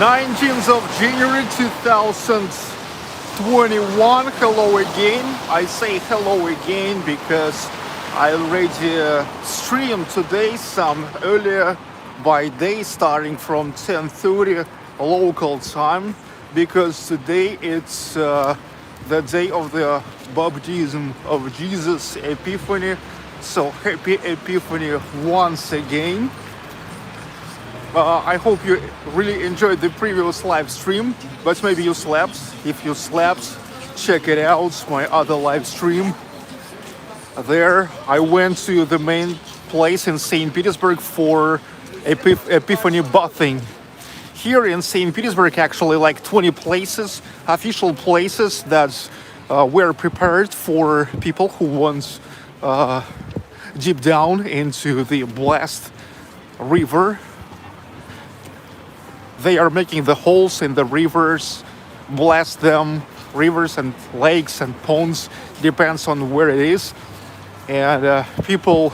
19th of January 2021. Hello again. I say hello again because I already streamed today some earlier by day starting from 10:30 local time, because today it's the day of the baptism of Jesus, Epiphany. So happy Epiphany once again. I hope you really enjoyed the previous live stream, but maybe you slept. If you slept, check it out, my other live stream. There, I went to the main place in St. Petersburg for Epiphany bathing. Here in St. Petersburg, actually, like 20 places, official places that were prepared for people who want deep down into the blessed river. They are making the holes in the rivers, bless them, rivers and lakes and ponds, depends on where it is. And people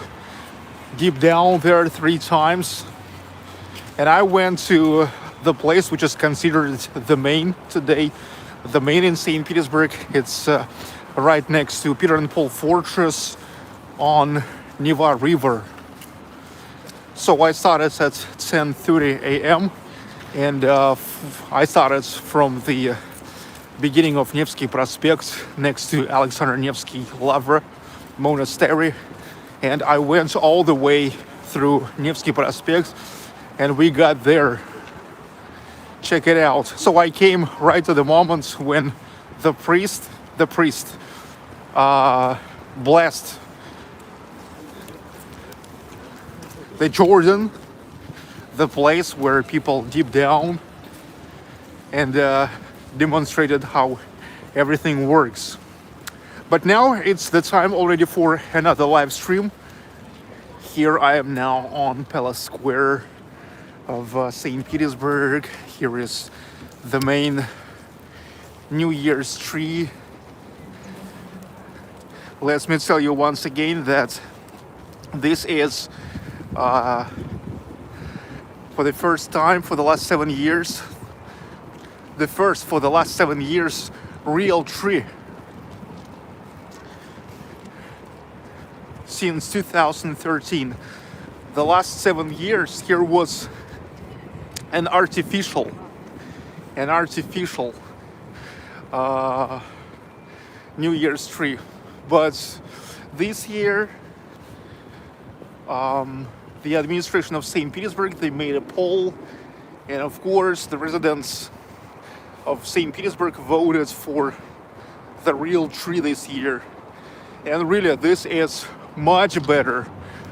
deep down there 3 times. And I went to the place which is considered the main today, the main in St. Petersburg. It's right next to Peter and Paul Fortress on Neva River. So I started at 10:30 a.m. and I started from the beginning of Nevsky Prospect next to Alexander Nevsky Lavra Monastery, and I went all the way through Nevsky Prospect, and we got there. Check it out. So I came right to the moment when the priest blessed the Jordan, the place where people deep down, and demonstrated how everything works. But now it's the time already for another live stream. Here I am now on Palace Square of St. Petersburg. Here is the main New Year's tree. Let me tell you once again that this is for the first time for the last 7 years, real tree. Since 2013. The last 7 years here was an artificial New Year's tree. But this year, the administration of St. Petersburg, they made a poll, and of course the residents of St. Petersburg voted for the real tree this year. And really this is much better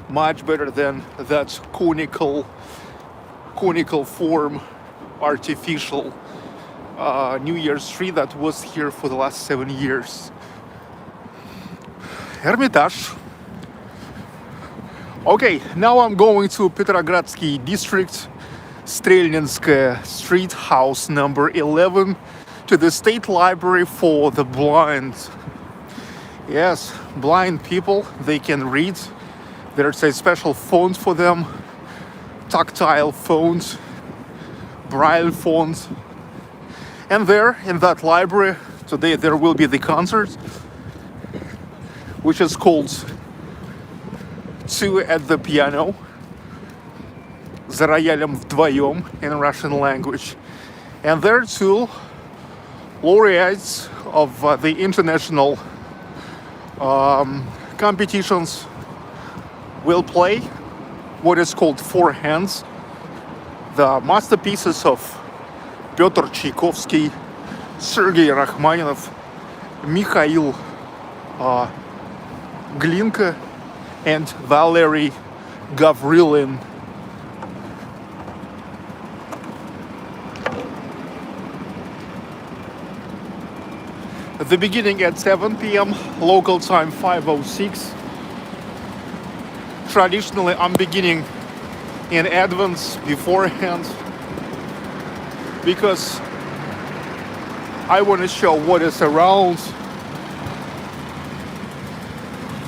than that conical form artificial New Year's tree that was here for the last 7 years. Hermitage. Okay, now I'm going to Petrogradsky district, Strelninskaya Street, house number 11, to the State Library for the Blind. Yes, blind people, they can read. There's a special font for them, tactile font, braille font. And there, in that library, today there will be the concert, which is called 2 at the piano, за роялем вдвоем in Russian language. And there too, laureates of the international competitions will play what is called 4 hands, the masterpieces of Petrogradsky, Tchaikovsky, Sergey Rachmaninoff, Milhaud Glinka, and Valery Gavrilin. The beginning at 7 p.m. local time 5:06. Traditionally, I'm beginning in advance beforehand because I want to show what is around.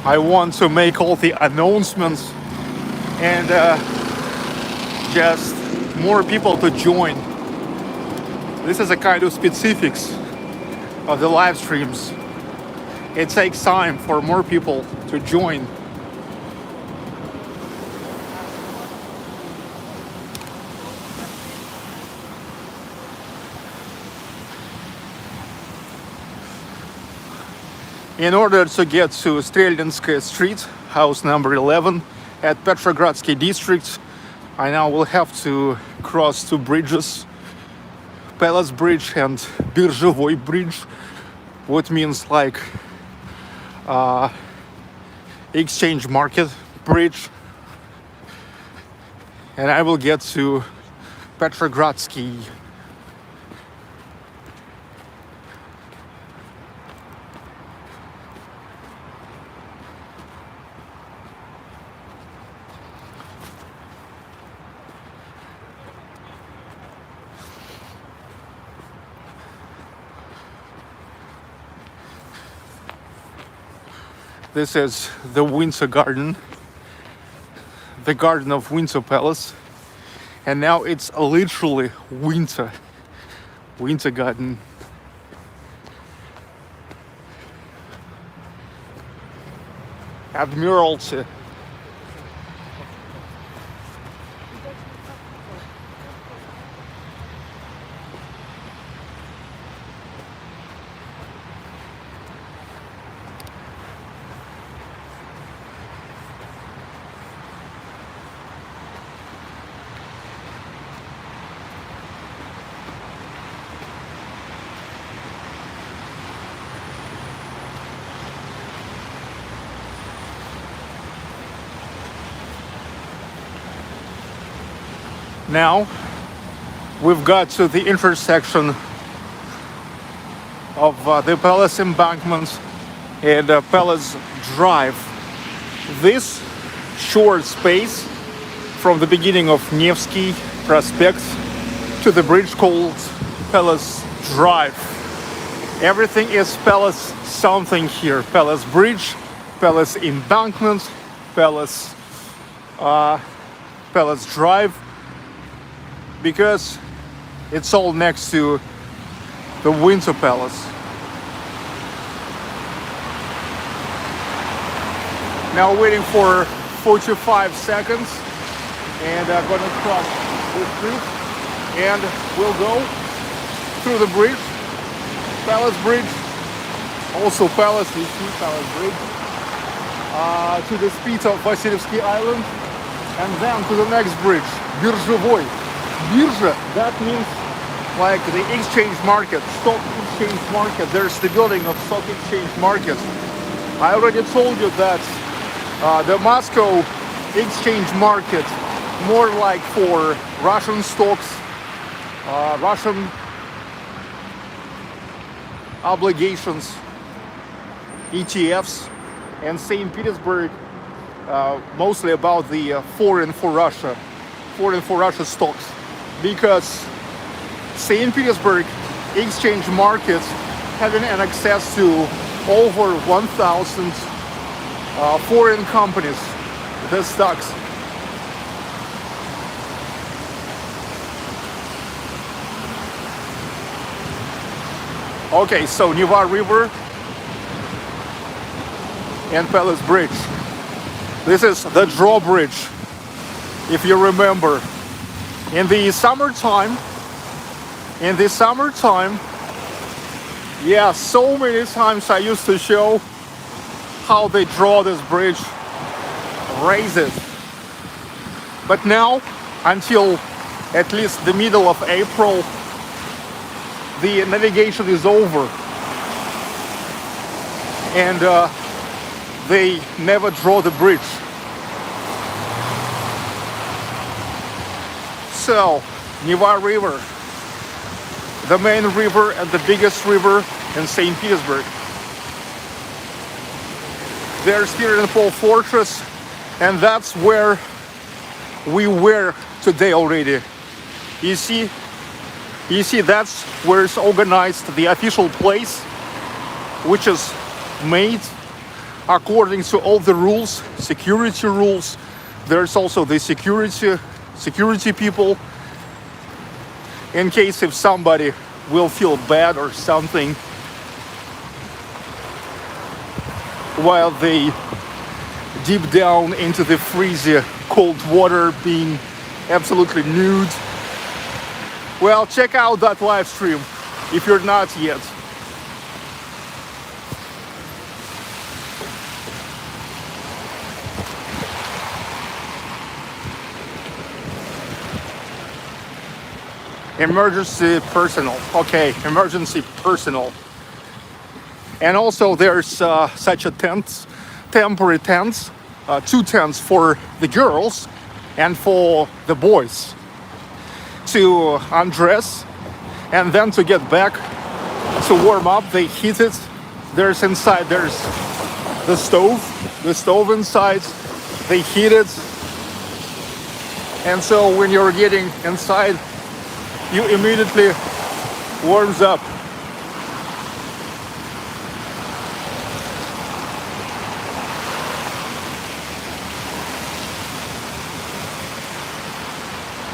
I want to make all the announcements and just more people to join This is a kind of specifics of the live streams. It takes time for more people to join. In order to get to Strelninskaya Street, house number 11 at Petrogradsky district, I now will have to cross two bridges, Palace Bridge and Birzovoy Bridge, what means like exchange market bridge, and I will get to Petrogradsky. This is the Winter Garden, the garden of Winter Palace, and now it's literally winter garden. Admiralty. Now we've got to the intersection of the Palace Embankment and Palace Drive. This short space from the beginning of Nevsky Prospect to the bridge called Palace Drive. Everything is Palace something here. Palace Bridge, Palace Embankment, Palace Drive, because it's all next to the Winter Palace. Now waiting for 45 seconds, and I'm gonna cross the street, and we'll go through the bridge, Palace Bridge, also Palace, you see Palace Bridge, to the speed of Vasilyevsky Island, and then to the next bridge, Birzovoy. Birza, that means like the exchange market, stock exchange market. There's the building of stock exchange market. I already told you that the Moscow exchange market, more like for Russian stocks, Russian obligations, ETFs, and St. Petersburg, mostly about the foreign for Russia stocks. Because St. Petersburg exchange markets having an access to over 1,000 foreign companies, the stocks. Okay, so Neva River and Palace Bridge. This is the drawbridge, if you remember. In the summertime, yeah, so many times I used to show how they draw this bridge, raise it. But now, until at least the middle of April, the navigation is over. And they never draw the bridge. So, Neva River, the main river and the biggest river in St. Petersburg. There's Kirinopol Fortress, and that's where we were today already. You see, that's where it's organized, the official place, which is made according to all the rules, security rules. There's also the security people, in case if somebody will feel bad or something while they deep down into the freezing cold water, being absolutely nude. Well, check out that live stream if you're not yet. Emergency personnel. Okay, emergency personnel. And also there's such a tent, temporary tents, 2 tents for the girls and for the boys to undress and then to get back to warm up. They heat it. There's inside, there's the stove inside. They heat it. And so when you're getting inside, you immediately warms up.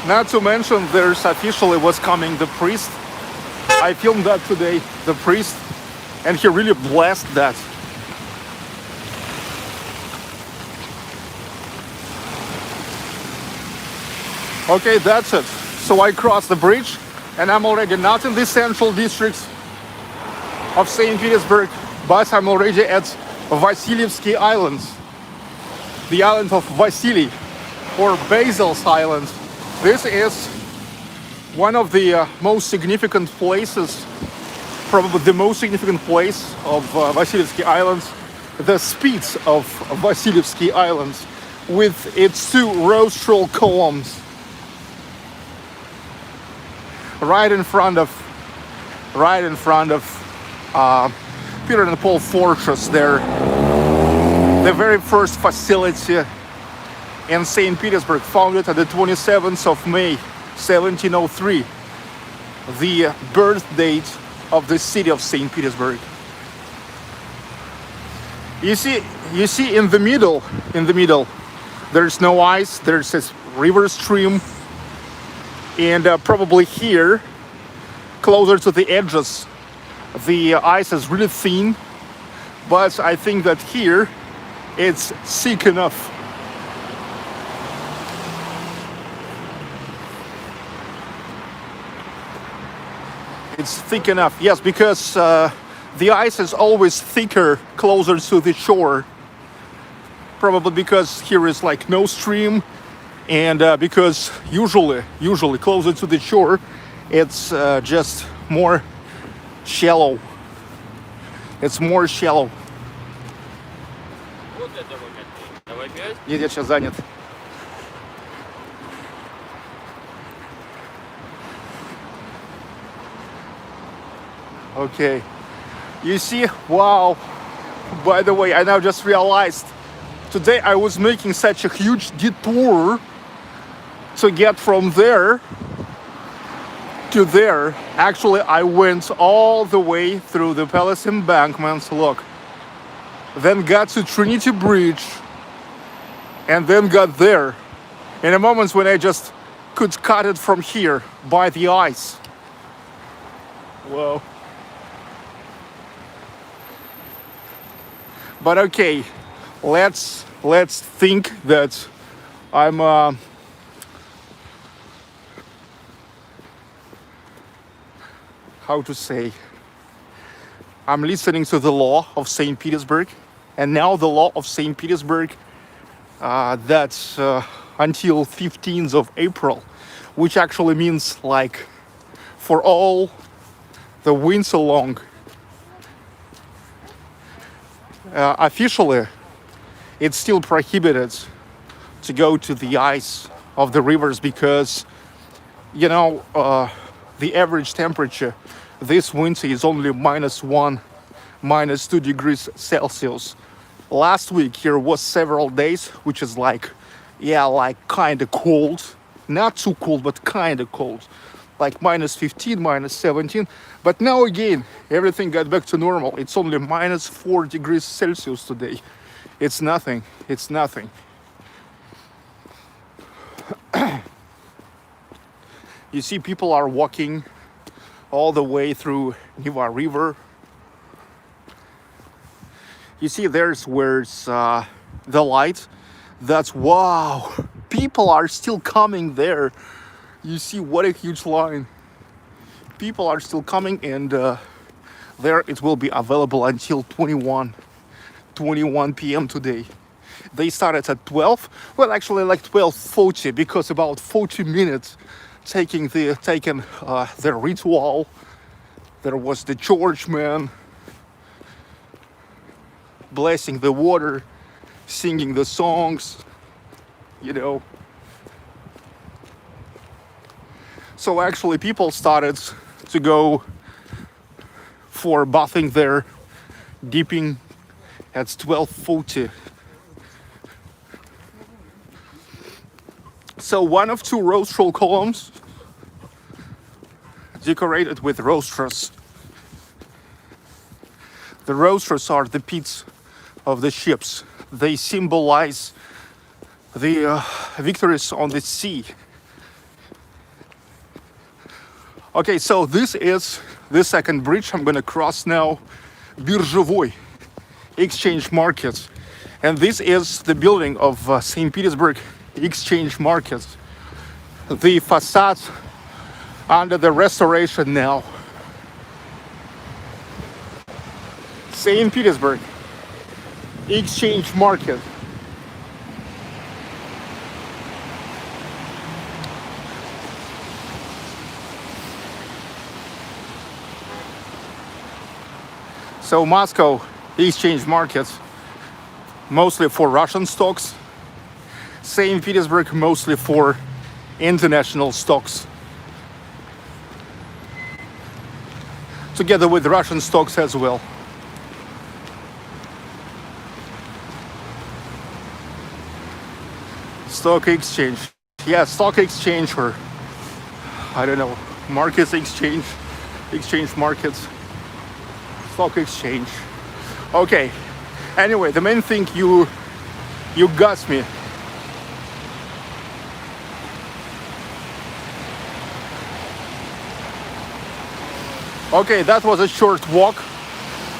Not to mention there's officially was coming the priest. I filmed that today, the priest, and he really blessed that. Okay, that's it. So I crossed the bridge and I'm already not in the central districts of St. Petersburg, but I'm already at Vasilyevsky Islands, the island of Vasily, or Basil's Island. This is one of the most significant places, probably the most significant place of Vasilyevsky Islands, the Spitz of Vasilyevsky Islands, with its 2 rostral columns. Right in front of Peter and Paul Fortress there, the very first facility in St. Petersburg, founded on the 27th of May, 1703, the birth date of the city of St. Petersburg. You see in the middle, there's no ice, there's this river stream. And probably here, closer to the edges, the ice is really thin. But I think that here, it's thick enough. It's thick enough, yes, because the ice is always thicker closer to the shore. Probably because here is like no stream. And because usually closer to the shore, it's just more shallow. It's more shallow. Нет, я сейчас занят. Okay. You see, wow. By the way, I now just realized today I was making such a huge detour to get from there to there. Actually, I went all the way through the Palace embankments, look. Then got to Trinity Bridge. And then got there. In a moment when I just could cut it from here by the ice. Whoa. But okay, let's think that I'm how to say, I'm listening to the law of St. Petersburg, and now the law of St. Petersburg, that's until 15th of April, which actually means like for all the winter long. Officially, it's still prohibited to go to the ice of the rivers because, you know, the average temperature this winter is only -1, -2 degrees Celsius. Last week here was several days, which is like, yeah, like kind of cold. Not too cold, but kind of cold. Like -15, -17. But now again, everything got back to normal. It's only -4 degrees Celsius today. It's nothing. It's nothing. You see, people are walking all the way through Neva River. You see, there's where's the light. That's wow. People are still coming there. You see what a huge line. People are still coming, and there it will be available until 21 p.m. today. They started at 12. Well, actually like 12:40, because about 40 minutes taking the ritual. There was the churchman blessing the water, singing the songs, you know. So actually people started to go for bathing there, dipping at 12:40. So one of two rostral columns decorated with rostras. The rostras are the pits of the ships. They symbolize the victories on the sea. Okay, so this is the second bridge I'm gonna cross now. Birjavoy Exchange Market. And this is the building of St. Petersburg Exchange Market. The facade under the restoration now. St. Petersburg Exchange Market. So Moscow Exchange Market, mostly for Russian stocks. St. Petersburg, mostly for international stocks. Together with Russian stocks as well. Stock exchange. Yeah, stock exchange, or I don't know, markets exchange, exchange markets, stock exchange. Okay. Anyway, the main thing you got me. Okay, that was a short walk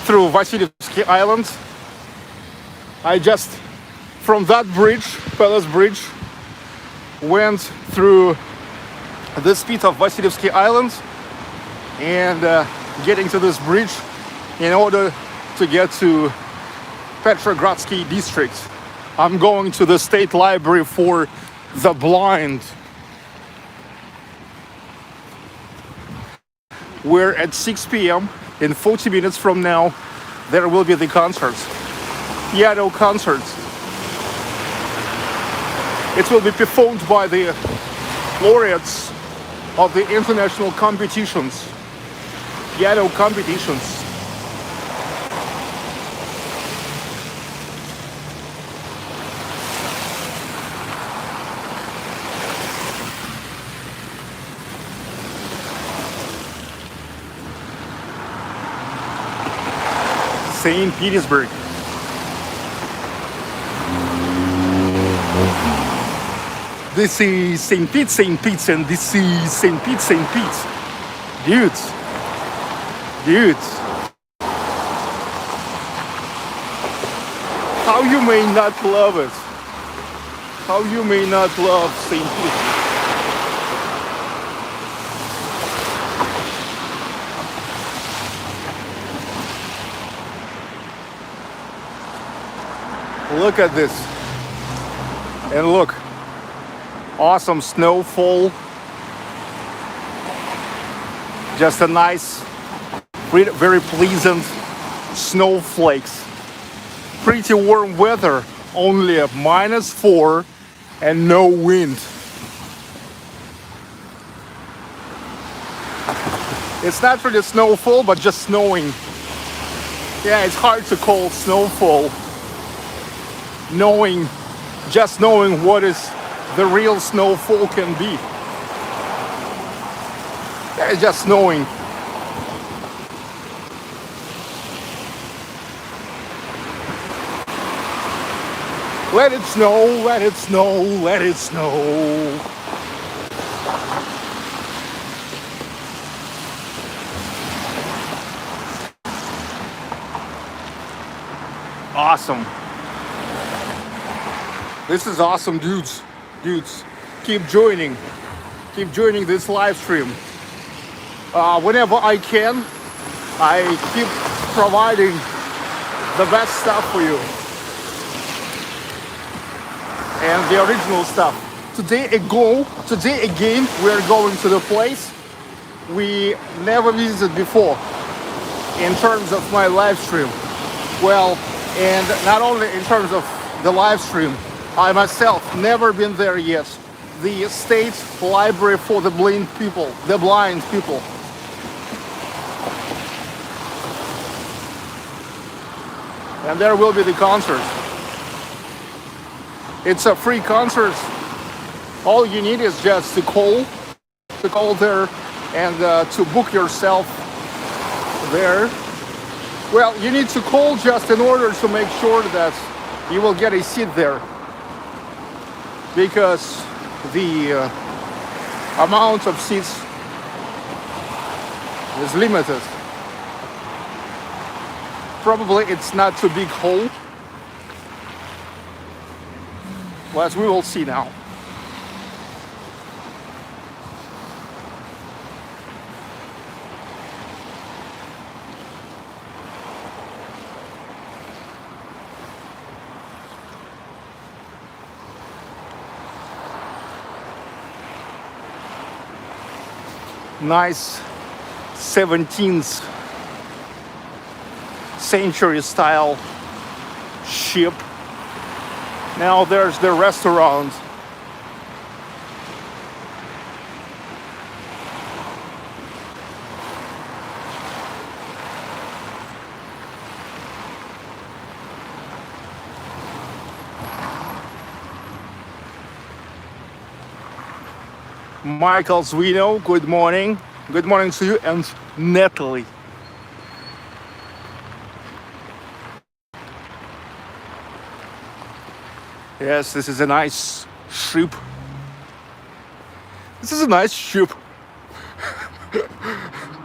through Vasilyevsky Island. I just, from that bridge, Palace Bridge, went through the speed of Vasilyevsky Island and getting to this bridge in order to get to Petrogradsky district. I'm going to the State Library for the Blind, where at 6 p.m. in 40 minutes from now, there will be the concerts. Piano concerts. It will be performed by the laureates of the international competitions, piano competitions. St. Petersburg. This is St. Pete, and this is St. Pete. Dudes. How you may not love it. How you may not love St. Pete. Look at this. And look. Awesome snowfall. Just a nice, very pleasant snowflakes. Pretty warm weather, only a -4 and no wind. It's not really snowfall, but just snowing. Yeah, it's hard to call snowfall. Just knowing what is the real snowfall can be. Yeah, it's just snowing. Let it snow, let it snow, let it snow. Awesome. This is awesome, dudes. Dudes, keep joining. Keep joining this live stream. Whenever I can, I keep providing the best stuff for you. And the original stuff. Today again, we're going to the place we never visited before in terms of my live stream. Well, and not only in terms of the live stream, I myself never been there yet. The State Library for the Blind People, And there will be the concert. It's a free concert. All you need is just to call there and to book yourself there. Well, you need to call just in order to make sure that you will get a seat there, because the amount of seats is limited. Probably it's not too big hole, but we will see now. Nice 17th century style ship. Now there's the restaurant. Michael Zwino, good morning. Good morning to you, and Natalie. Yes, this is a nice ship. This is a nice ship.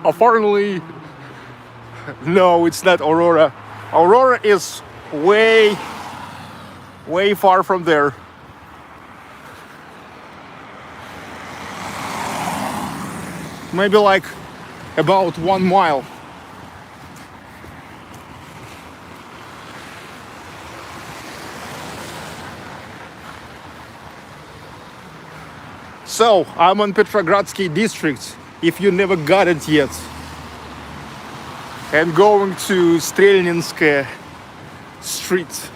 Apparently, no, it's not Aurora. Aurora is way far from there. Maybe like about 1 mile. So, I'm on Petrogradsky district, if you never got it yet. And going to Strelninskaya street,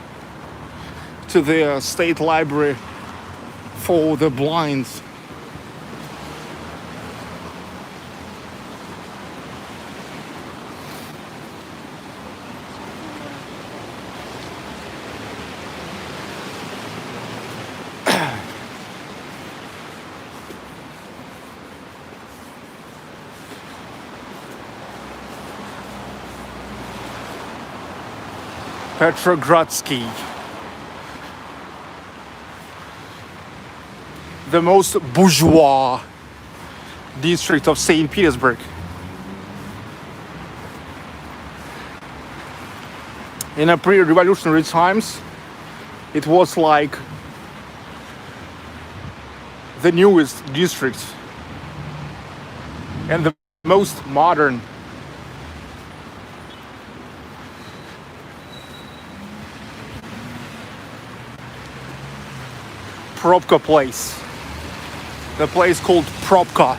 to the State Library for the Blind. Petrogradsky, the most bourgeois district of St. Petersburg. In a pre-revolutionary times, it was like the newest district and the most modern. Probka place. The place called Probka.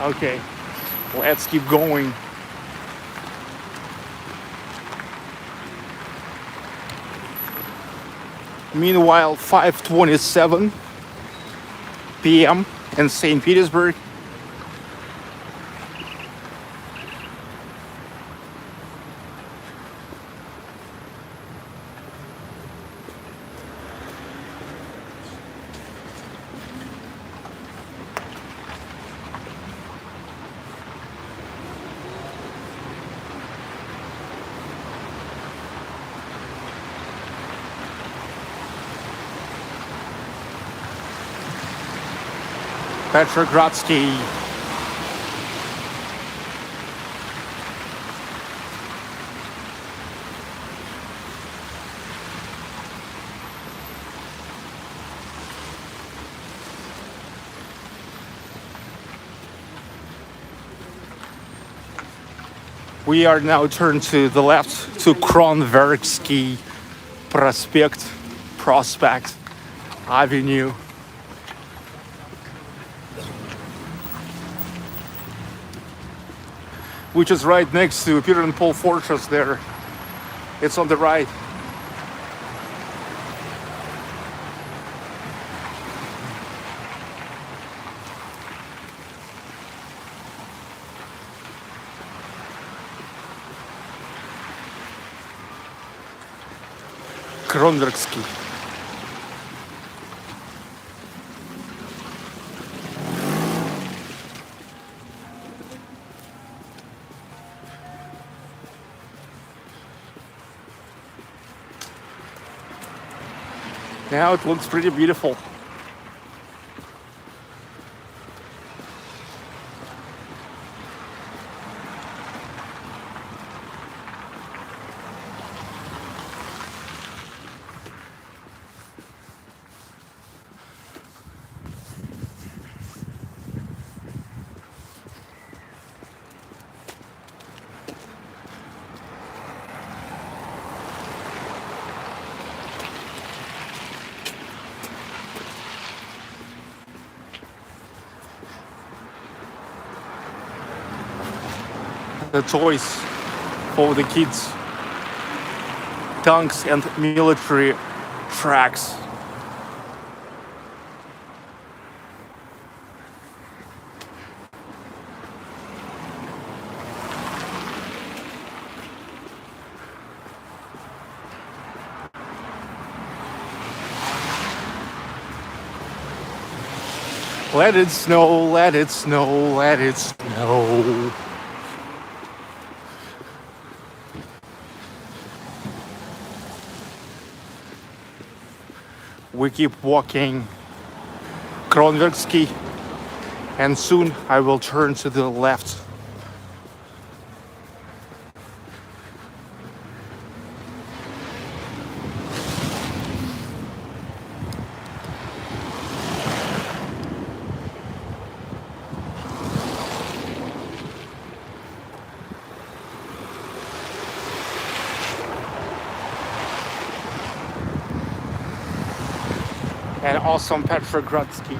Okay, let's keep going. Meanwhile, 5:27 p.m. in St. Petersburg. Petrogradsky. We are now turned to the left to Kronverksky Prospect Avenue. Which is right next to Peter and Paul Fortress there. It's on the right. Kronverksky. Now it looks pretty beautiful. The toys for the kids, tanks and military tracks. Let it snow, let it snow, let it snow. We keep walking Kronverksky, and soon I will turn to the left. And awesome Petrogradsky.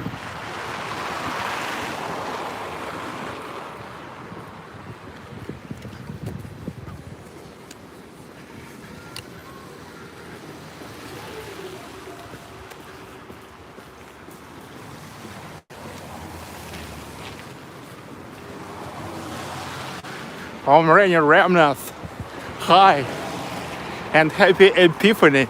Sergey Rachmaninoff, hi, and happy Epiphany.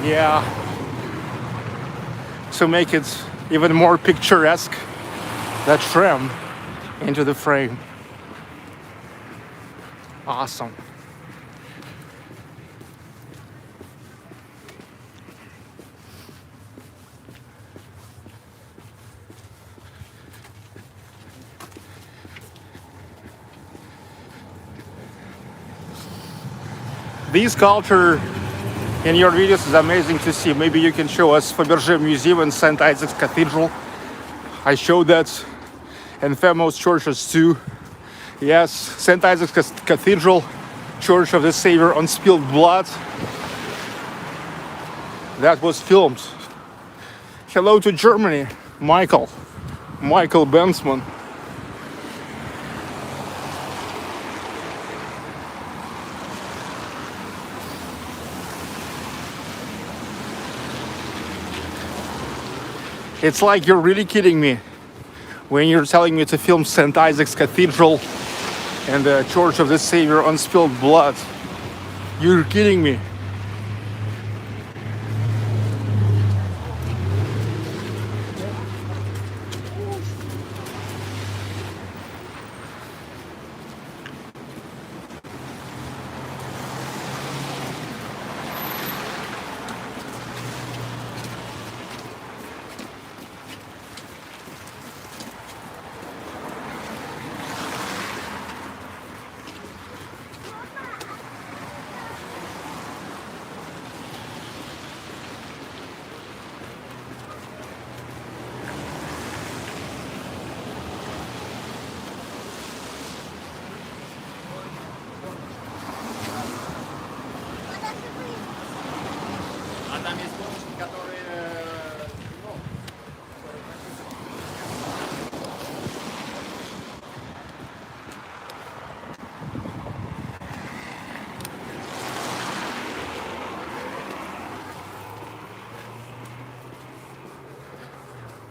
Yeah, to make it even more picturesque, that trim into the frame. Awesome. This sculpture in your videos is amazing to see. Maybe you can show us Fabergé Museum and St. Isaac's Cathedral. I showed that in famous churches too. Yes, St. Isaac's Cathedral, Church of the Savior on Spilled Blood. That was filmed. Hello to Germany, Michael Bensman. It's like you're really kidding me when you're telling me to film St. Isaac's Cathedral and the Church of the Savior on Spilled Blood. You're kidding me.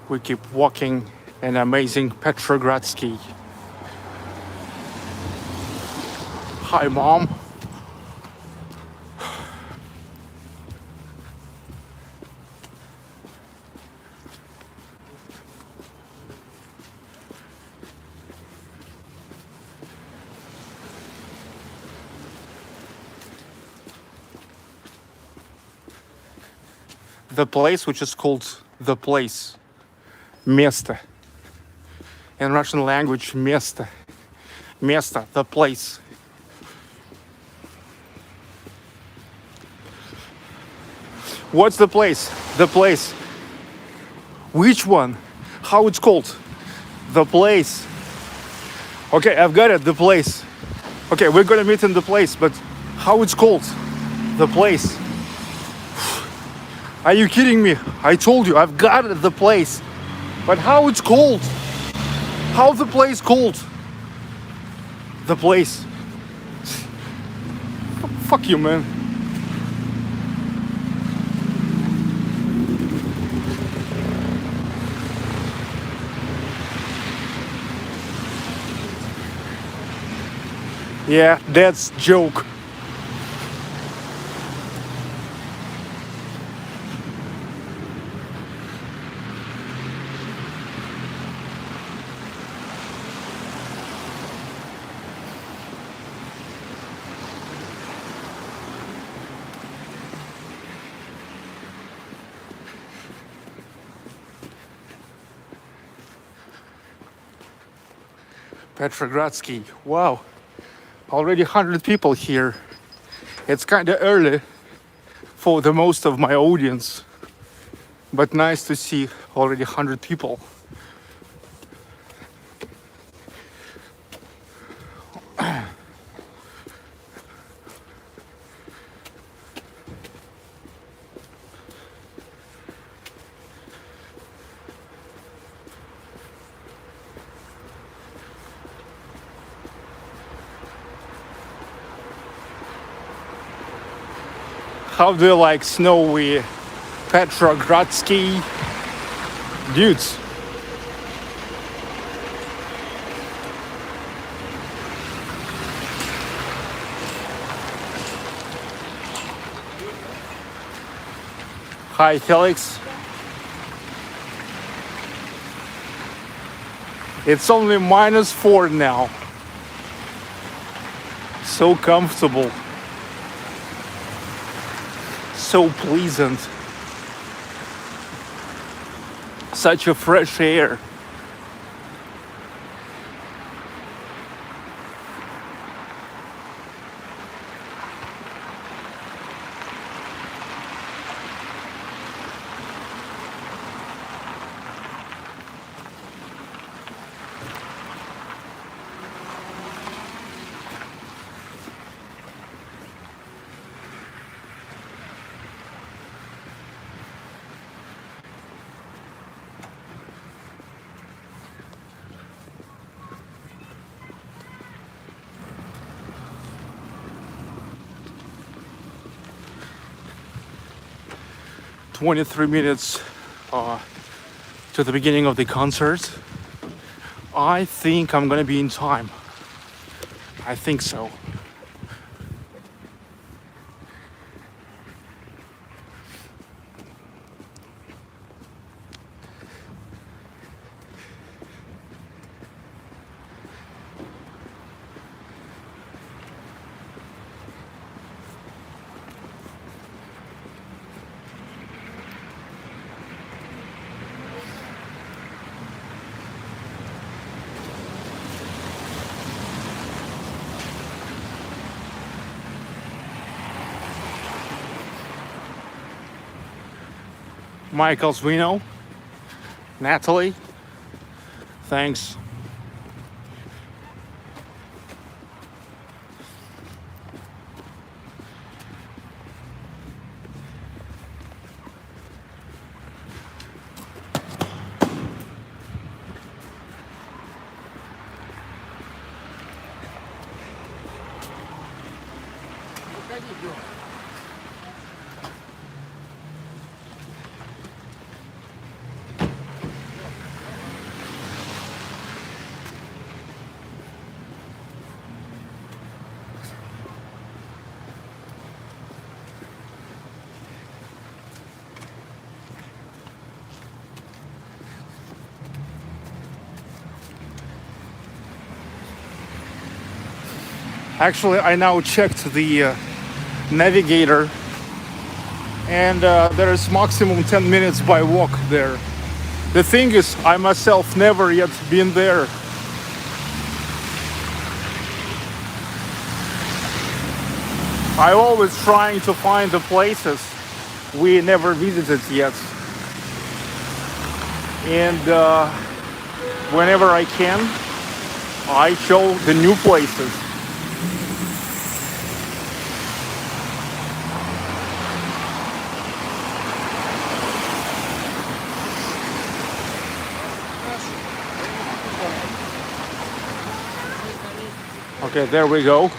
We keep walking an amazing Petrogradsky. Hi, Mom. The place, which is called The Place. Место. In Russian language, место. Место, the place. What's the place? The place. Which one? How it's called? The place. Okay, I've got it, the place. Okay, we're gonna meet in the place, but how it's called? The place. Are you kidding me? I told you, I've got it, the place. But how it's called? How the place called? The place. Fuck you, man. Yeah, that's joke. Petrogradsky. Wow. Already 100 people here. It's kind of early for the most of my audience, but nice to see already 100 people. How do you like snowy Petrogradsky dudes? Hi, Felix. It's only -4 now. So comfortable. So pleasant. Such a fresh air. 23 minutes to the beginning of the concert. I think I'm gonna be in time. I think so. Michael Zwino, Natalie, thanks. Actually, I now checked the navigator, and there is maximum 10 minutes by walk there. The thing is, I myself never yet been there. I'm always trying to find the places we never visited yet. And whenever I can, I show the new places. Okay, there we go.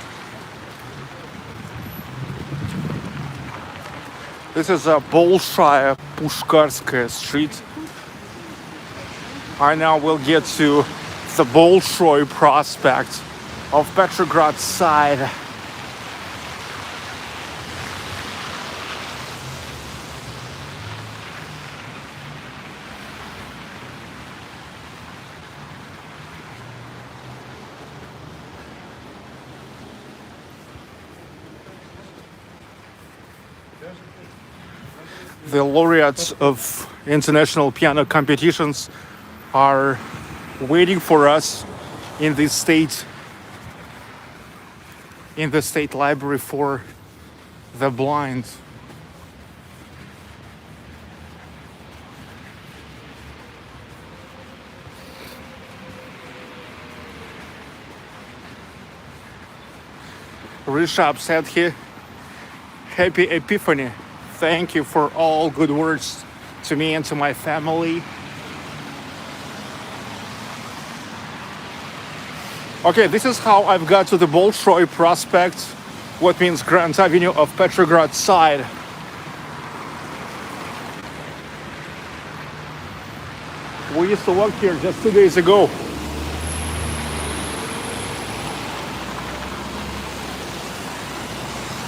This is a Bolshaya Pushkarskaya street. I now will get to the Bolshoi Prospect of Petrograd side. The laureates of international piano competitions are waiting for us in the state library for the blind. Rishabh said here, happy Epiphany. Thank you for all good words to me and to my family. Okay, this is how I've got to the Bolshoi Prospect, what means Grand Avenue of Petrograd side. We used to walk here just 2 days ago.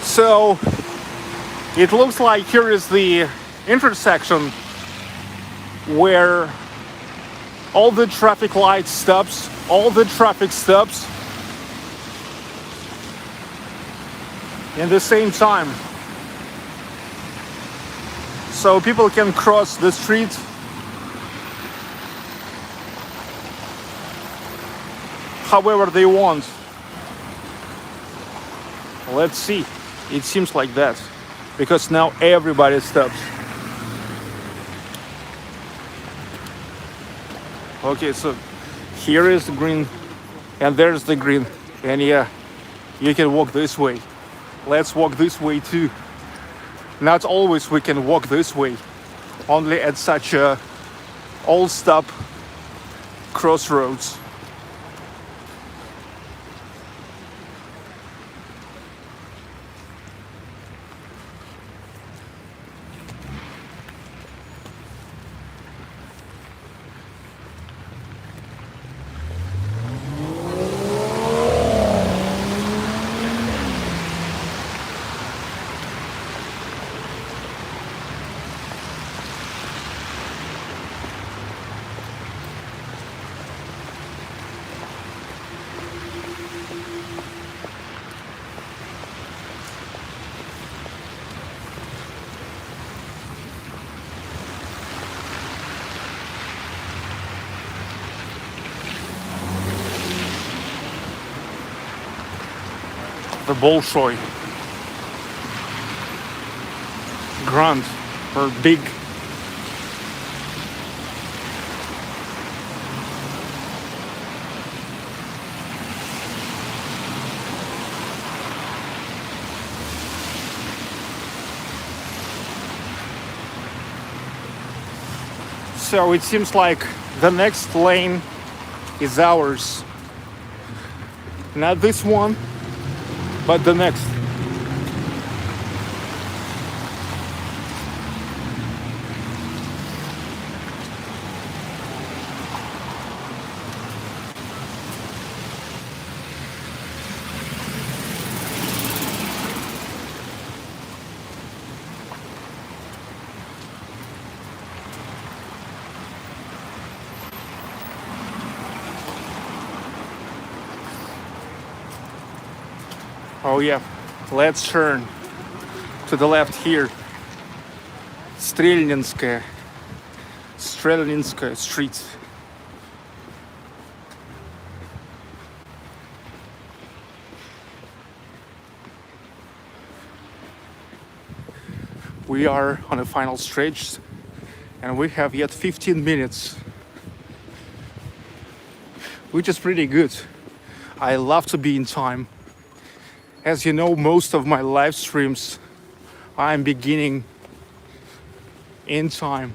So it looks like here is the intersection where all the traffic lights stops, all the traffic stops in the same time. So people can cross the street however they want. Let's see. It seems like that, because now everybody stops. Okay, so here is the green, and there's the green, and yeah, you can walk this way. Let's walk this way too. Not always we can walk this way, only at such a all-stop crossroads. the Bolshoi grand or big. So it seems like the next lane is ours. Not this one, but the next. Oh yeah, let's turn to the left here. Strelninskaya Street. We are on the final stretch and we have yet 15 minutes, which is pretty good. I love to be in time. As you know, most of my live streams I'm beginning in time.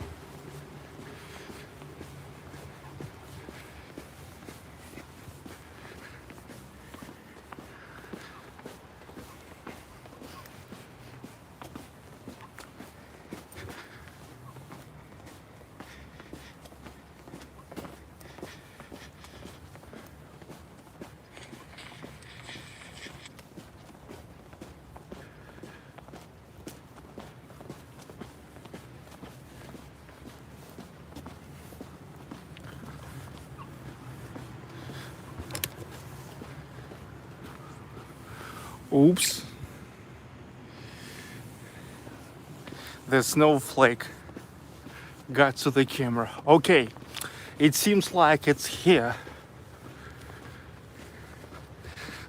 Oops. The snowflake got to the camera. Okay, it seems like it's here.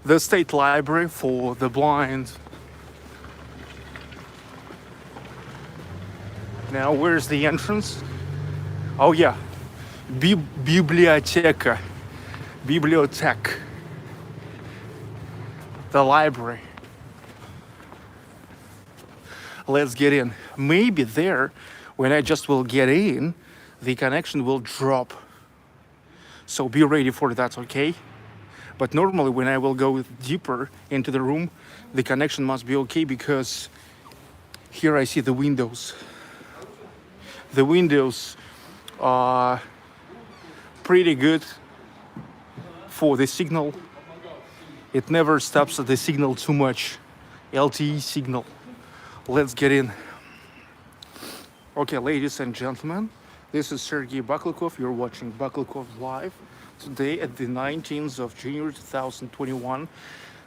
The State Library for the Blind. Now, where's the entrance? Oh yeah, Biblioteka. Bibliotech. The library. Let's get in. Maybe there, when I just will get in, the connection will drop. So be ready for that, okay? But normally when I will go deeper into the room, the connection must be okay because here I see the windows. The windows are pretty good for the signal. It never stops the signal too much. LTE signal. Let's get in. Okay, ladies and gentlemen, this is Sergey Baklykov. You're watching Baklykov Live. Today at the 19th of January 2021,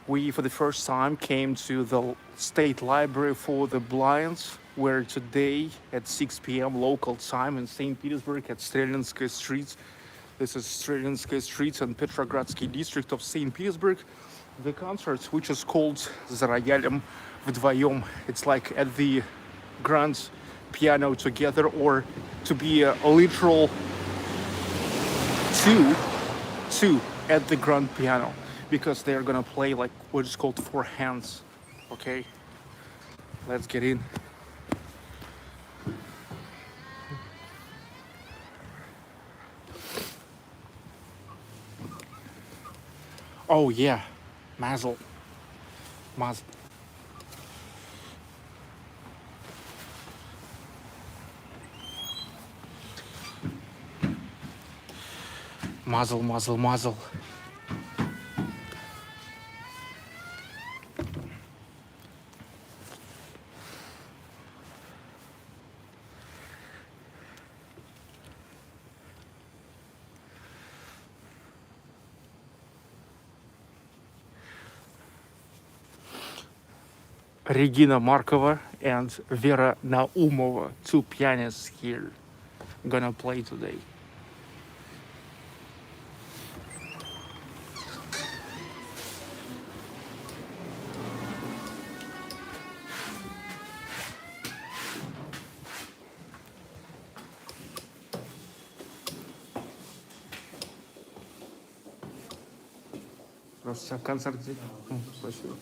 we for the first time came to the State Library for the Blind, where today at 6 p.m. local time in St. Petersburg at Strelninskaya Street. This is Strelninskaya Street and Petrogradsky district of St. Petersburg. The concert, which is called "За роялем вдвоем," it's like at the grand piano together, or to be a literal two at the grand piano, because they're gonna play like what is called four hands. Okay, let's get in. Oh yeah. Mazel. Mazel. Mazel, mazel, mazel. Regina Markova and Vera Naumova, two pianists here, gonna play today. Здравствуйте. Концерт где? Спасибо.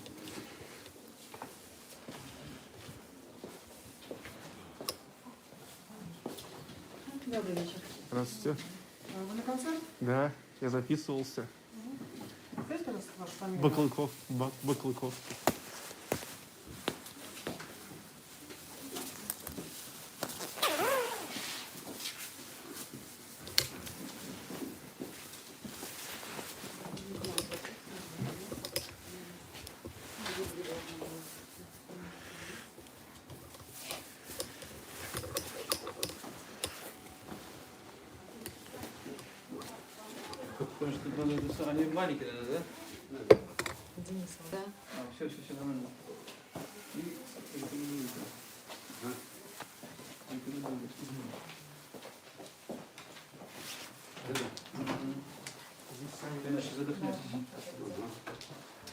Добрый вечер. Здравствуйте. Вы на концерт? Да, я записывался. Скажите, пожалуйста, вашу фамилию. Baklykov. Baklykov. Потому что тут надо, они маленькие, да? Денис. Да. Все нормально. И рекомендуете. Иначе задохнетесь.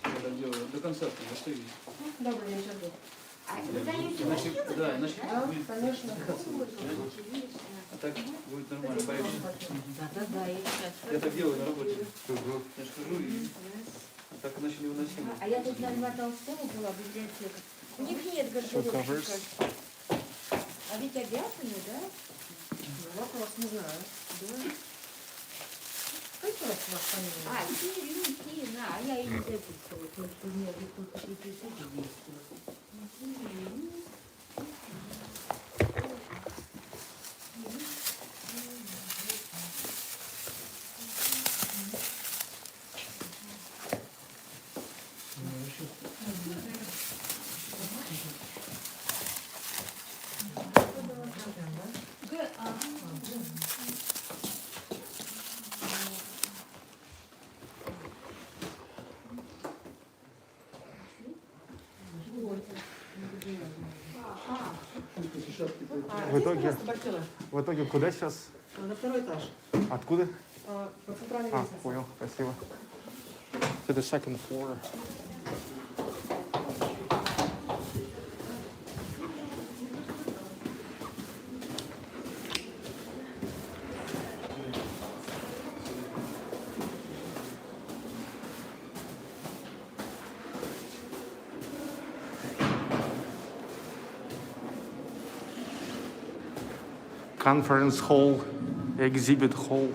Я так делаю. До концерта достойте. Добрый вечер. Иначе, да, иначе Да, будет конечно. а так будет нормально, появится. Да, Я так делаю на работе. Я же хожу и так иначе невыносимо. А я тут на Льва Толстого была, библиотека. У них нет гардероба. А ведь обязаны, да? Вопрос не знаю. Да. Скажите, пожалуйста, вашу фамилию. Кирина, а я и не записывала, потому что у меня тут 3 тысячи есть. В итоге куда сейчас? На второй этаж. Откуда? По центральной А, лестнице. понял, спасибо. To the second floor. Conference hall, exhibit hall.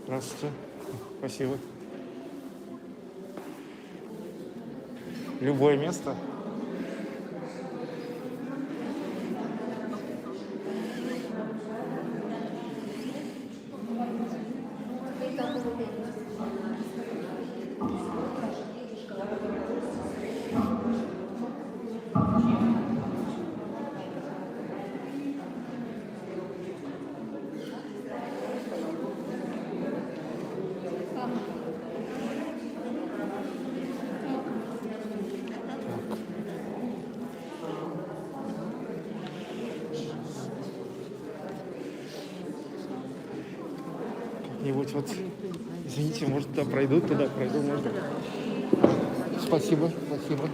Здравствуйте. Спасибо. Любое место. Как-нибудь вот, извините, может, туда пройду, можно. Спасибо, спасибо.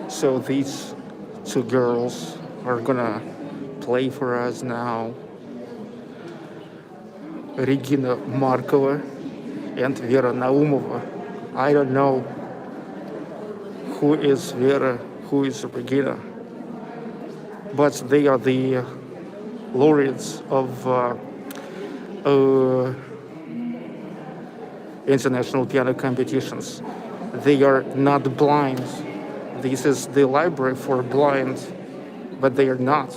So these two girls are gonna play for us now. Regina Markova and Vera Naumova. I don't know who is Vera, who is Regina, but they are the laureates of international piano competitions. They are not blind. This is the library for blind, but they are not.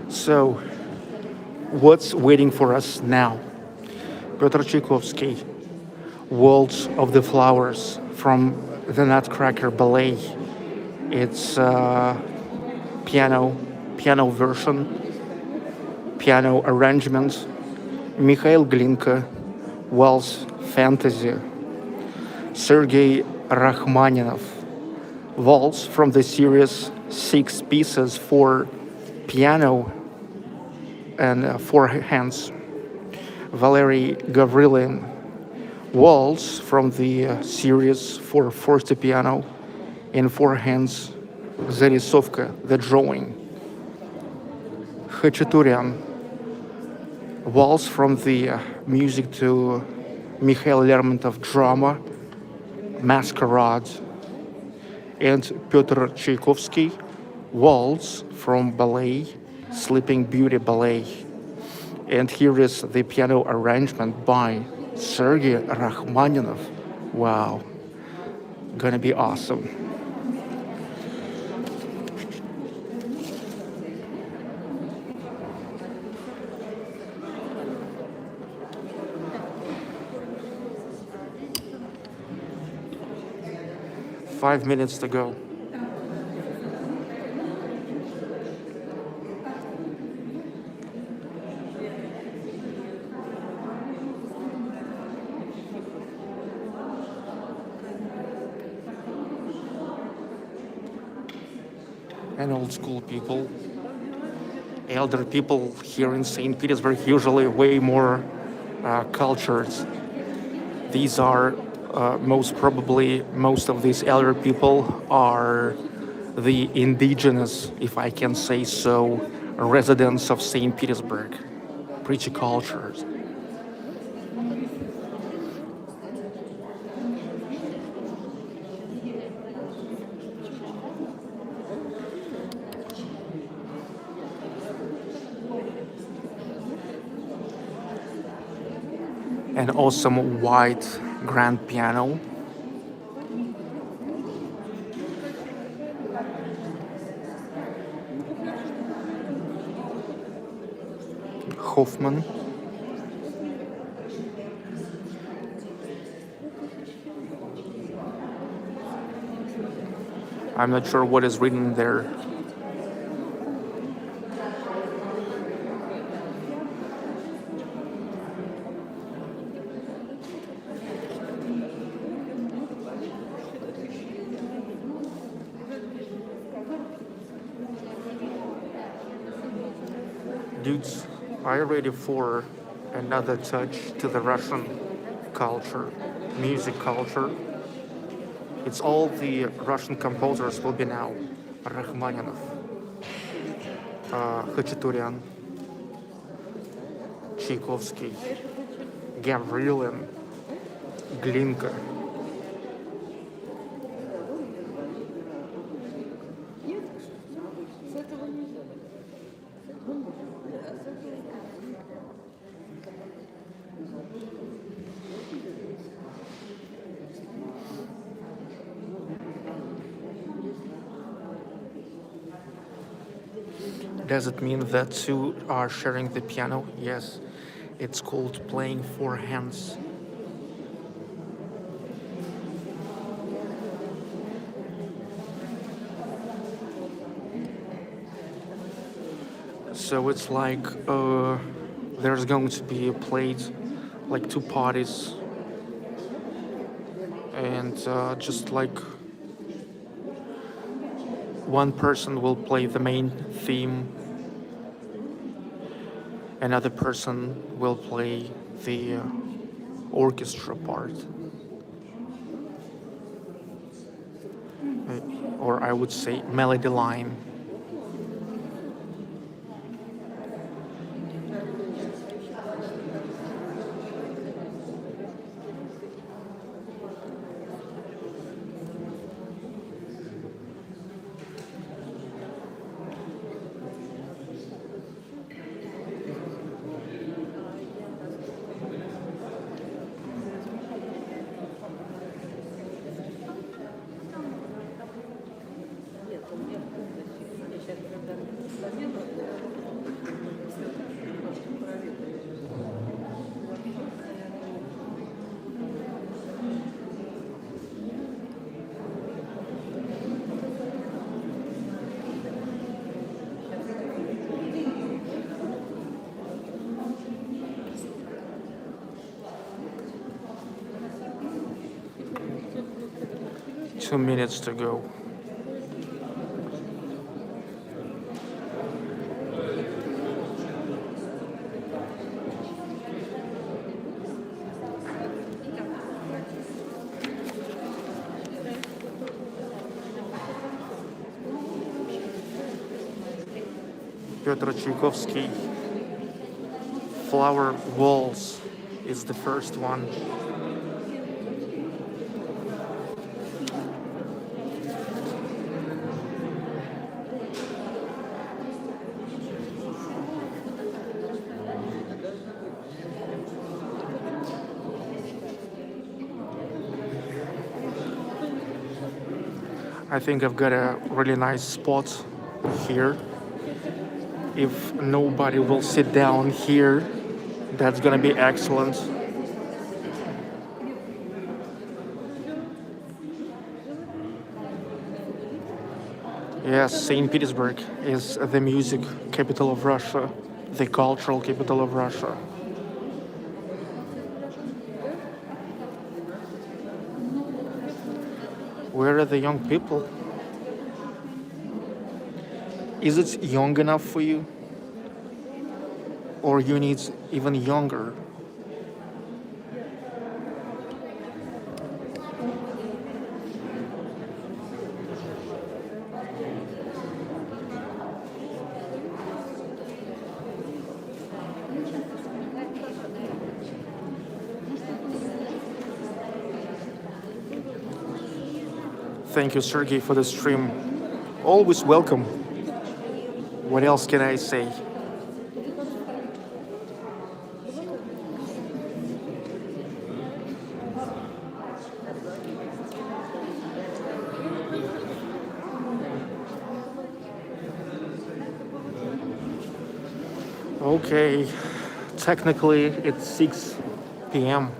So, what's waiting for us now? Piotr Tchaikovsky, Waltz of the Flowers from the Nutcracker Ballet. It's piano version, piano arrangement. Milhaud Glinka, Waltz Fantasy, Sergey Rachmaninoff. Waltz from the series 6 pieces for piano and 4 hands, Valery Gavrilin. Waltz from the series for fortepiano in 4 hands, Zarysovka, the drawing. Khachaturian. Waltz from the music to Mikhail Lermontov drama, Masquerade. And Peter Tchaikovsky, Waltz from ballet, Sleeping Beauty ballet. And here is the piano arrangement by Sergey Rachmaninoff. Wow, gonna be awesome. Five minutes to go. And old school people, elder people here in St. Petersburg, usually way more cultured. These are most of these elder people are the indigenous, if I can say so, residents of St. Petersburg. Pretty cultured. An awesome white grand piano. Hoffman. I'm not sure what is written there. Dudes, are you ready for another touch to the Russian culture, music culture? It's all the Russian composers will be now. Rachmaninoff, Khachaturian, Tchaikovsky, Gavrilin, Glinka. Does it mean that two are sharing the piano? Yes, it's called playing 4 hands. So it's like there's going to be played like 2 parties, and just like one person will play the main theme, another person will play the orchestra part, or I would say melody line. 2 minutes to go. Piotr Tchaikovsky, Flower Waltz is the first one. I think I've got a really nice spot here. If nobody will sit down here, that's gonna be excellent. Yes, St. Petersburg is the music capital of Russia, the cultural capital of Russia. Where are the young people? Is it young enough for you? Or you need even younger? Thank you, Sergey, for the stream. Always welcome. What else can I say? Okay, technically it's 6 p.m.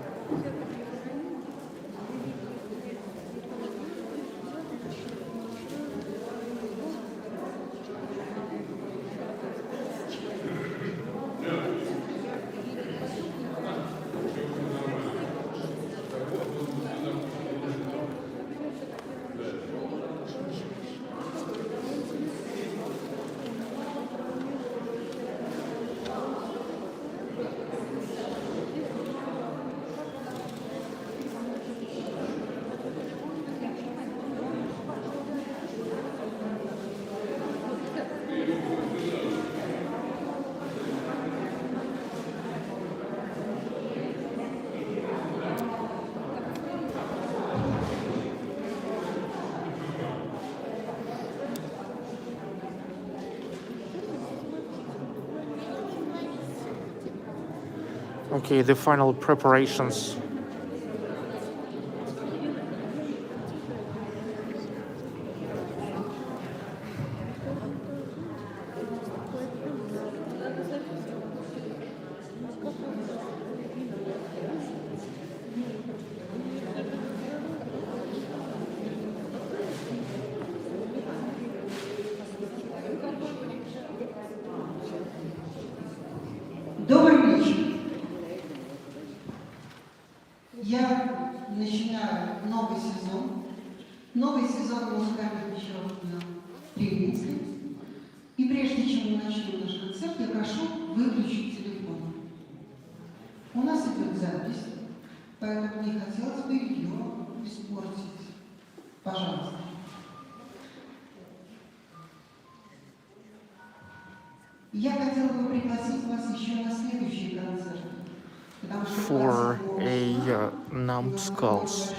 Okay, the final preparations. Добрый вечер. Я начинаю новый сезон музыкальных вечеров на Пельницкой. И прежде чем мы начнем наш концерт, я прошу выключить телефон. У нас идет запись, поэтому не хотелось бы ее испортить. Пожалуйста. Я хотела бы пригласить вас еще на следующий концерт. For a numbskulls.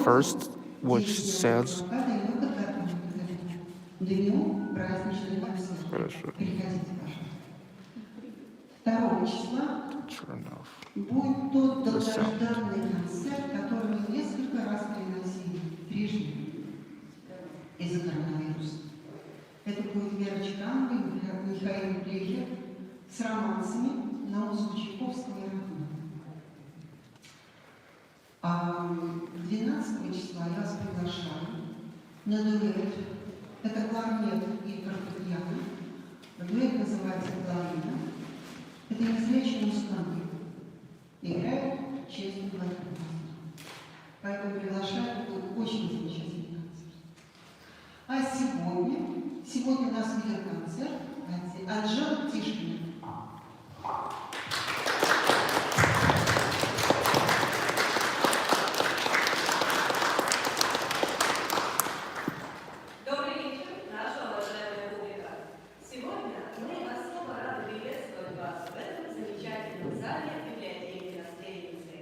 First, what she says. Хорошо. Turn off будет тот the sound. долгожданный концерт, который мы несколько раз приносили прежде из-за коронавируса. Это будет Вера и Михаил Гlinka с романсами на музыку Чайковского и Рахманинова. А 12 числа я вас приглашаю на дуэт. Это кларнет и фортепиано. Дуэт называется «Гаврилин». Это незрячие музыканты. Играют честно Baklykov. Поэтому приглашаю, будет очень замечательный концерт. А сегодня у нас будет концерт Анжелы Тишкиной. Добрый вечер, наша уважаемая публика. Сегодня мы особо рады приветствовать вас в этом замечательном зале библиотеки наследницы.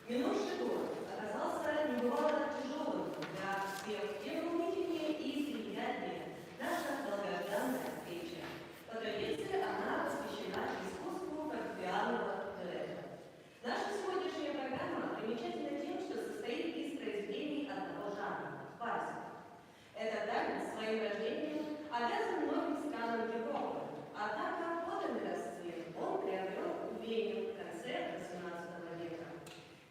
Минувший год оказался небывало тяжелым для всех, тем волнительнее и приятнее наша долгожданная встреча. По традиции она посвящена искусству фортепианного дуэта. Наша сегодняшняя программа примечательна тем, что состоит из произведений одного жанра – вальса. Этот танец своим рождением обязан многим странам Европы, однако подлинный расцвет он приобрел в Вене в конце XVIII века.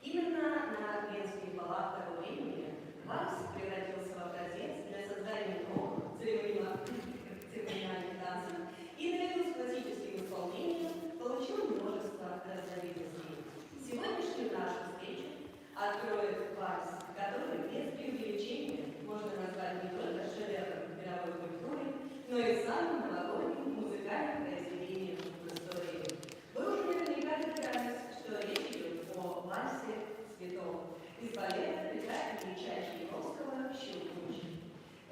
Именно на венских балах того времени вальс превратился в образец для создания новых церемониальных танцев и наряду с классическим исполнением получил множество разновидностей. Сегодняшнюю нашу встречу откроет вальс, который без преувеличения можно назвать не только шедевром мировой культуры, но и самым новогодним музыкальным произведением в истории. Вы уже наверняка догадались, что речь идет о вальсе цветов из балета Петра Ильича Тчайковского «Щелкунчик».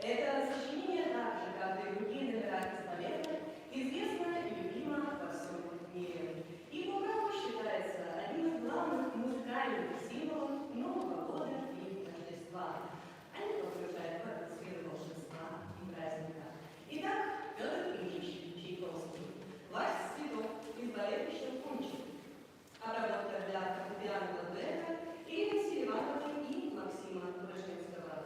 Это сочинение, так же, как и другие номера из балета, известно и любимо во всем мире. И по праву считается одним из главных музыкальных символов Нового года и Рождества. Они погружают в атмосферу волшебства и праздника. Итак, Петр Ильич Тчайковский. Вальс цветов из балета «Щелкунчик». Обработка для фортепианного дуэта Ирины Селивановой и Максима Брыжницкого.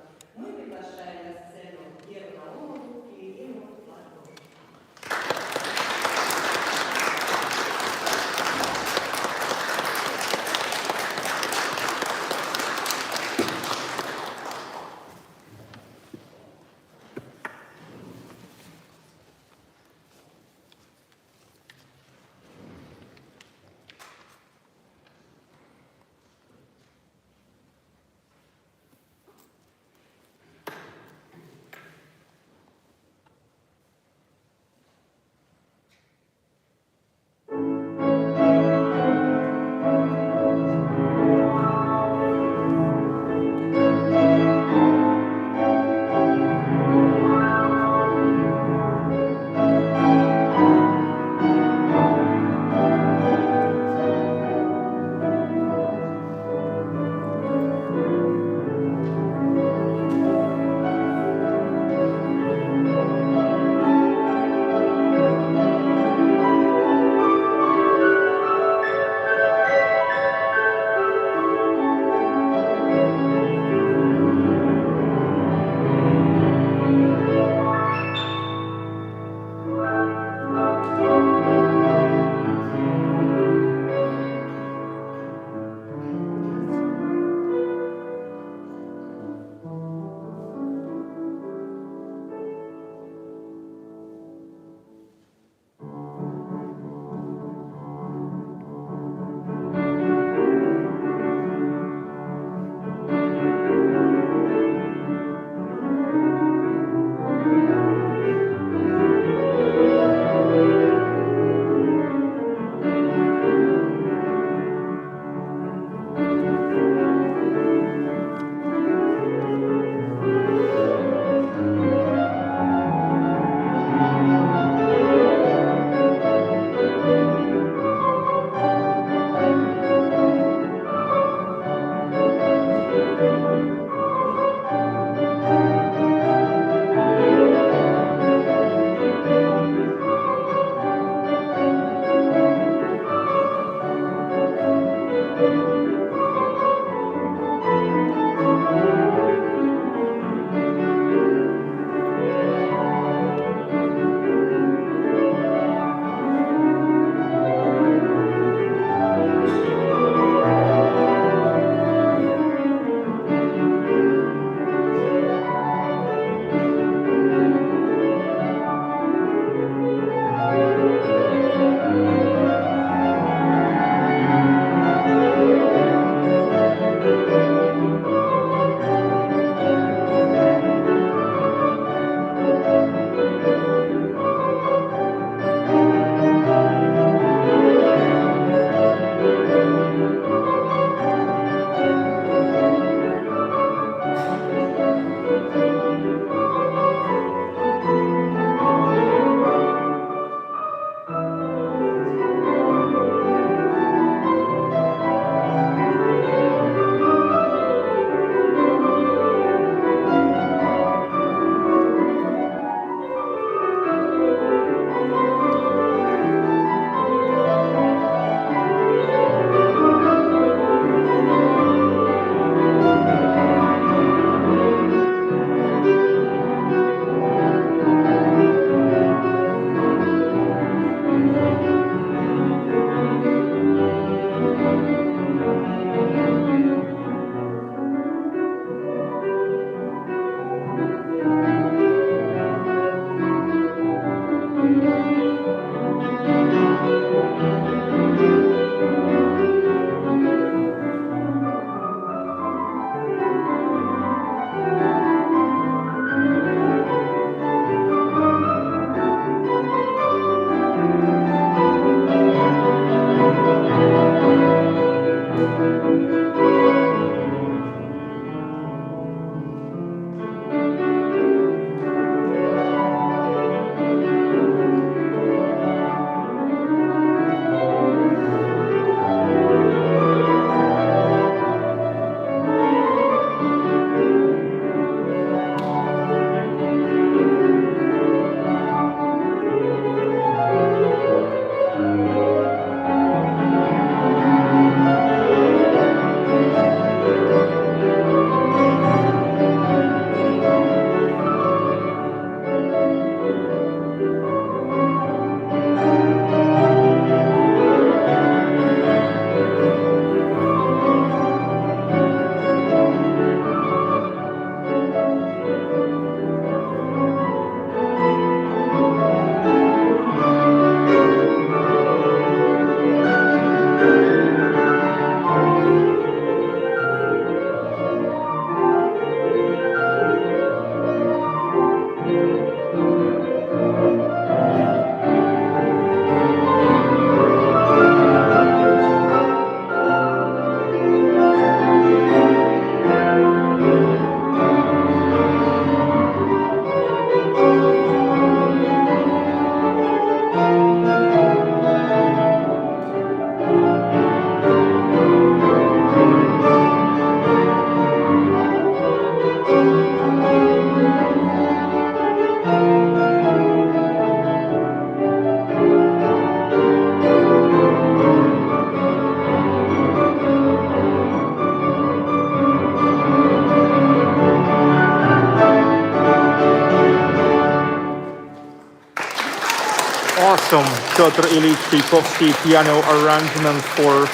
awesome Pyotr Ilyich Tchaikovsky piano arrangement for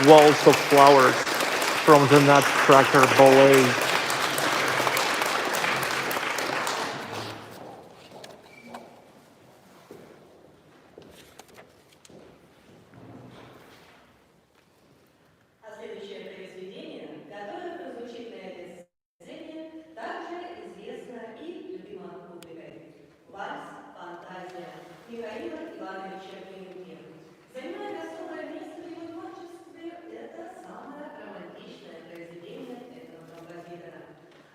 Waltz of Flowers from the Nutcracker Ballet. А следующее произведение, которое прозвучит на этой сцене, также известно и любимо публикой. Вальс «Фантазия» Михаила Ивановича Глинки. Занимая особое место в его творчестве, это самое романтичное произведение этого композитора.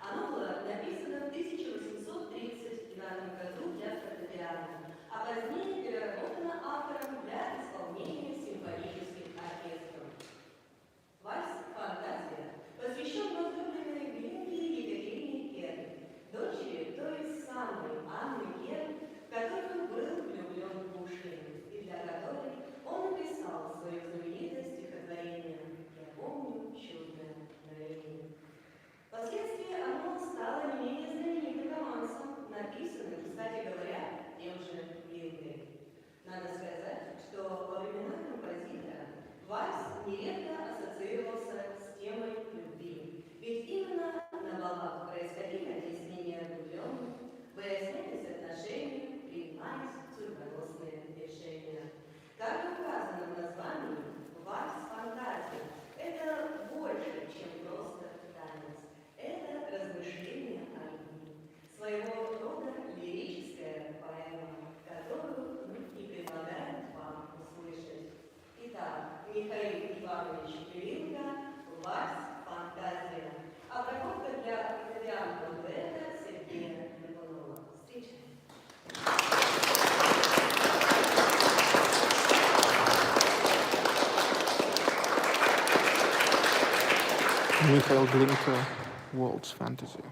Оно было написано в 1839 году для фортепиано, а позднее переработано автором для исполнения симфонических оркестров. Вальс «Фантазия» посвящен возлюбленной Глинки Екатерине Керн, дочери той самой Анны Керн, в которую был влюблен Пушкин, и для которой он написал свое знаменитое стихотворение «Я помню чудное мгновение». Впоследствии оно стало не менее знаменитым романсом, написанным, кстати говоря, тем же Глинкой. Надо сказать, что во времена композитора вальс нередко ассоциировался с темой любви. Ведь именно на балах происходили объяснения влюбленных, выяснялись отношения, принимались судьбоносные решения. Как указано в названии, вальс «Фантазия» – это больше, чем просто танец. Это размышление о любви. Своего рода лирическая поэма, которую мы и предлагаем вам услышать. Итак, Михаил Иванович Глинка, вальс «Фантазия». Обработка для фортепианного дуэта Сергея Рахманинова. Встречаем. Milhaud Glinka, Waltz Fantasy.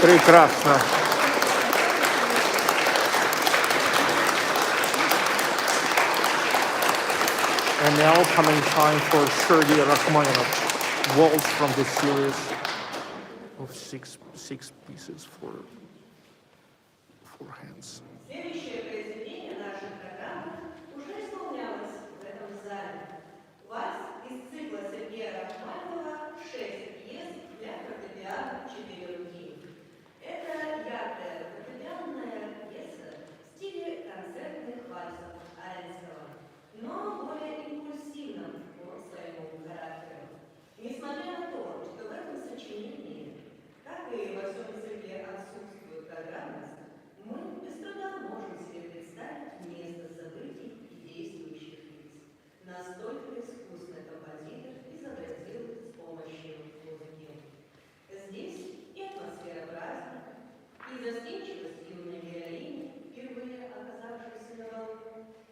Прекрасно. And now coming time for Sergey Rachmaninoff, waltz from the series of six pieces for four hands. Следующее произведение нашей программы уже исполнялось в этом зале. Вальс из цикла Сергея Рахманинова «6 пьес для фортепиано 4 руки». Это яркая фортепианная пьеса в стиле концертных вальсов Аренского, но более импульсивном по своему характеру. Несмотря на то, что в этом сочинении, как и во всем цикле отсутствует программность, мы без труда можем себе представить место событий и действующих лиц. Настолько искусно композитор изобразил с помощью музыки. Здесь и атмосфера праздника, и застенчивость юной героини, впервые оказавшейся на балу,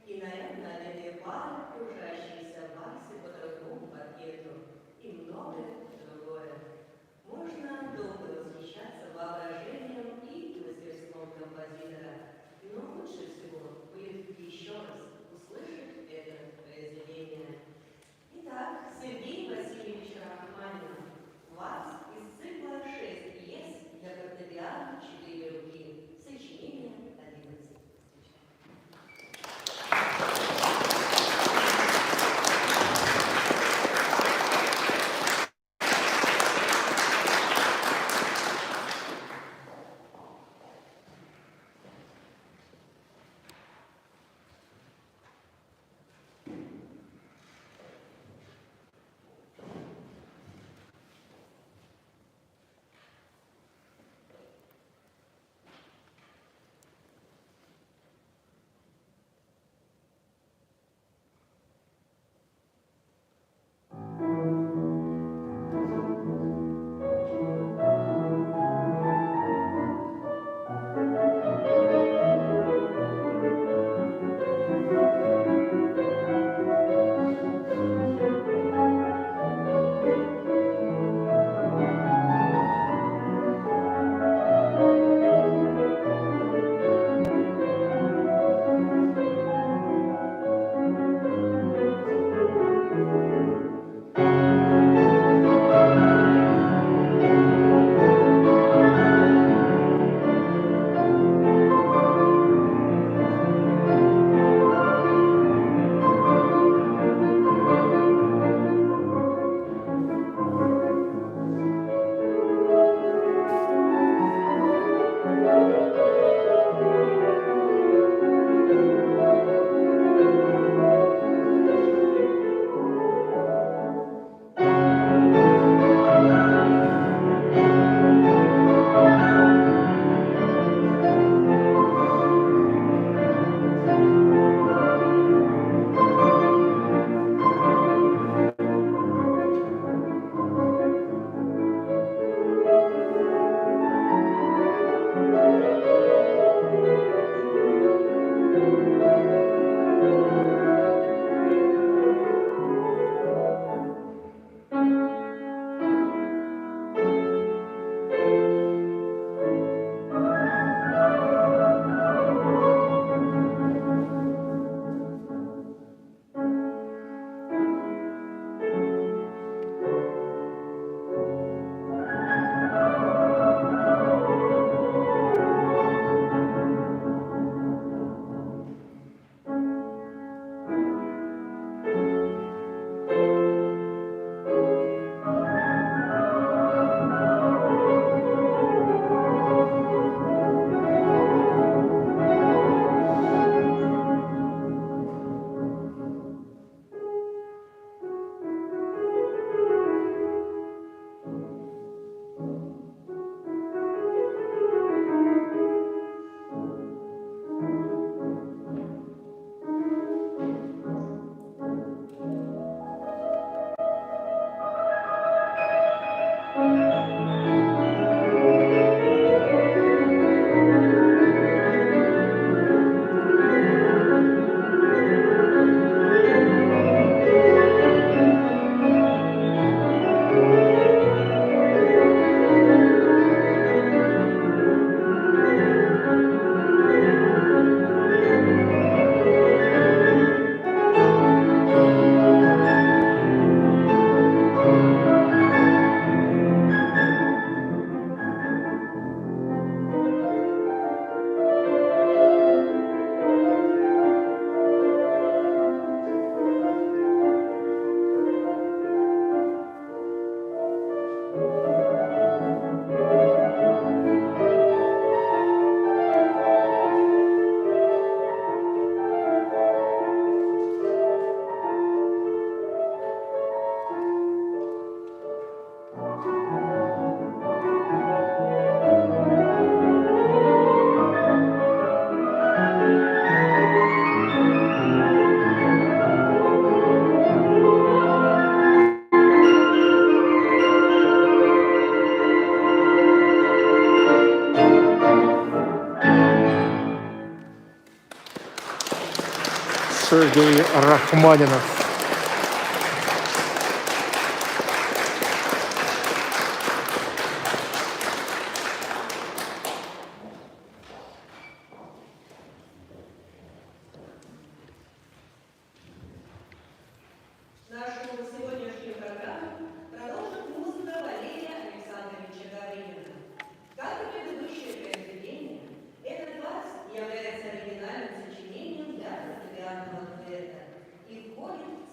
и нарядно одетые пары, кружащиеся в вальсе по другому паркету, и многое другое. Можно долго восхищаться воображением и мастерством композитора, но лучше всего будет Sergey Rachmaninoff. Нашу сегодняшнюю программу продолжит музыка Валерия Александровича Гаврилина. Как и предыдущее произведение, этот вальс является оригинальным сочинением для фортепианного дуэта и входит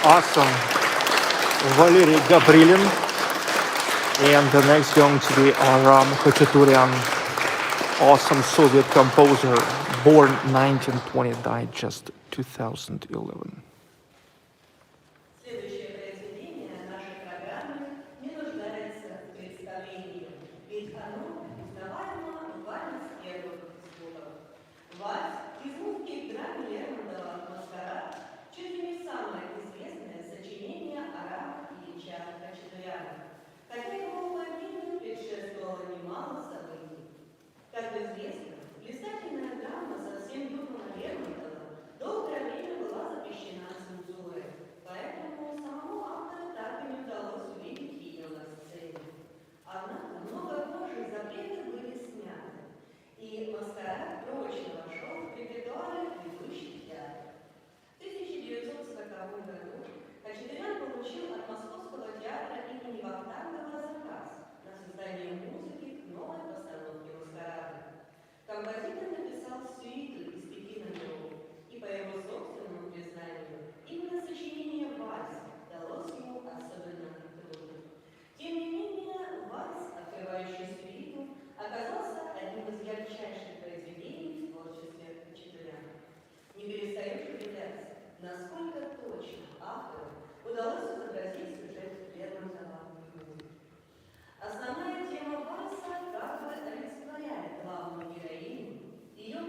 Awesome. Valery Gavrilin. And the next going to be Aram Khachaturian. Awesome Soviet composer. Born 1920, died just 2011. Следующее произведение нашей программы не нуждается в представлении, ведь оно узнаваемо буквально с первых звуков. Вальс из музыки драме Лермонтова «Маскарад» чуть ли не самое известное сочинение Арама Ильича Хачатуряна, хотя его появлению предшествовало немало событий. Как известно, блистательная драма совсем юного Лермонтова долгое время была запрещена цензурой, поэтому самому автору так и не удалось увидеть ее на сцене. Однако много позже запреты были сняты, и «Маскарад» прочно вошел в репертуары ведущих театров. В 1940 году Хачатурян получил от Московского театра имени Вахтангова заказ на создание музыки к новой постановке «Маскарада». Композитор написал сюиту из 5 номеров, и по его собственному признанию, именно сочинение «Вальс» далось ему особенно трудно. Тем не менее, «Вальс», открывающий сюиту, оказался одним из ярчайших произведений в творчестве Хачатуряна. Не перестаешь удивляться, насколько точно автору удалось изобразить сюжет Лермонтова в музыке. Основная тема «Вальса» как бы олицетворяет главную героиню, ее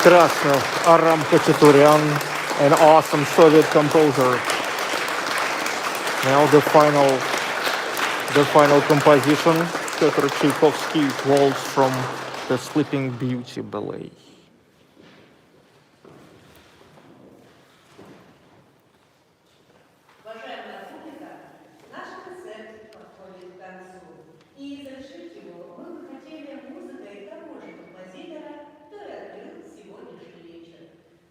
Прекрасно. Aram Khachaturian, an awesome Soviet composer. Now the final composition, Pyotr Tchaikovsky, Waltz from the Sleeping Beauty Ballet. Уважаемая публика, наш концерт подходит к концу. И завершить его мы бы хотели музыкой того же композитора, кто и открыл сегодняшний вечер.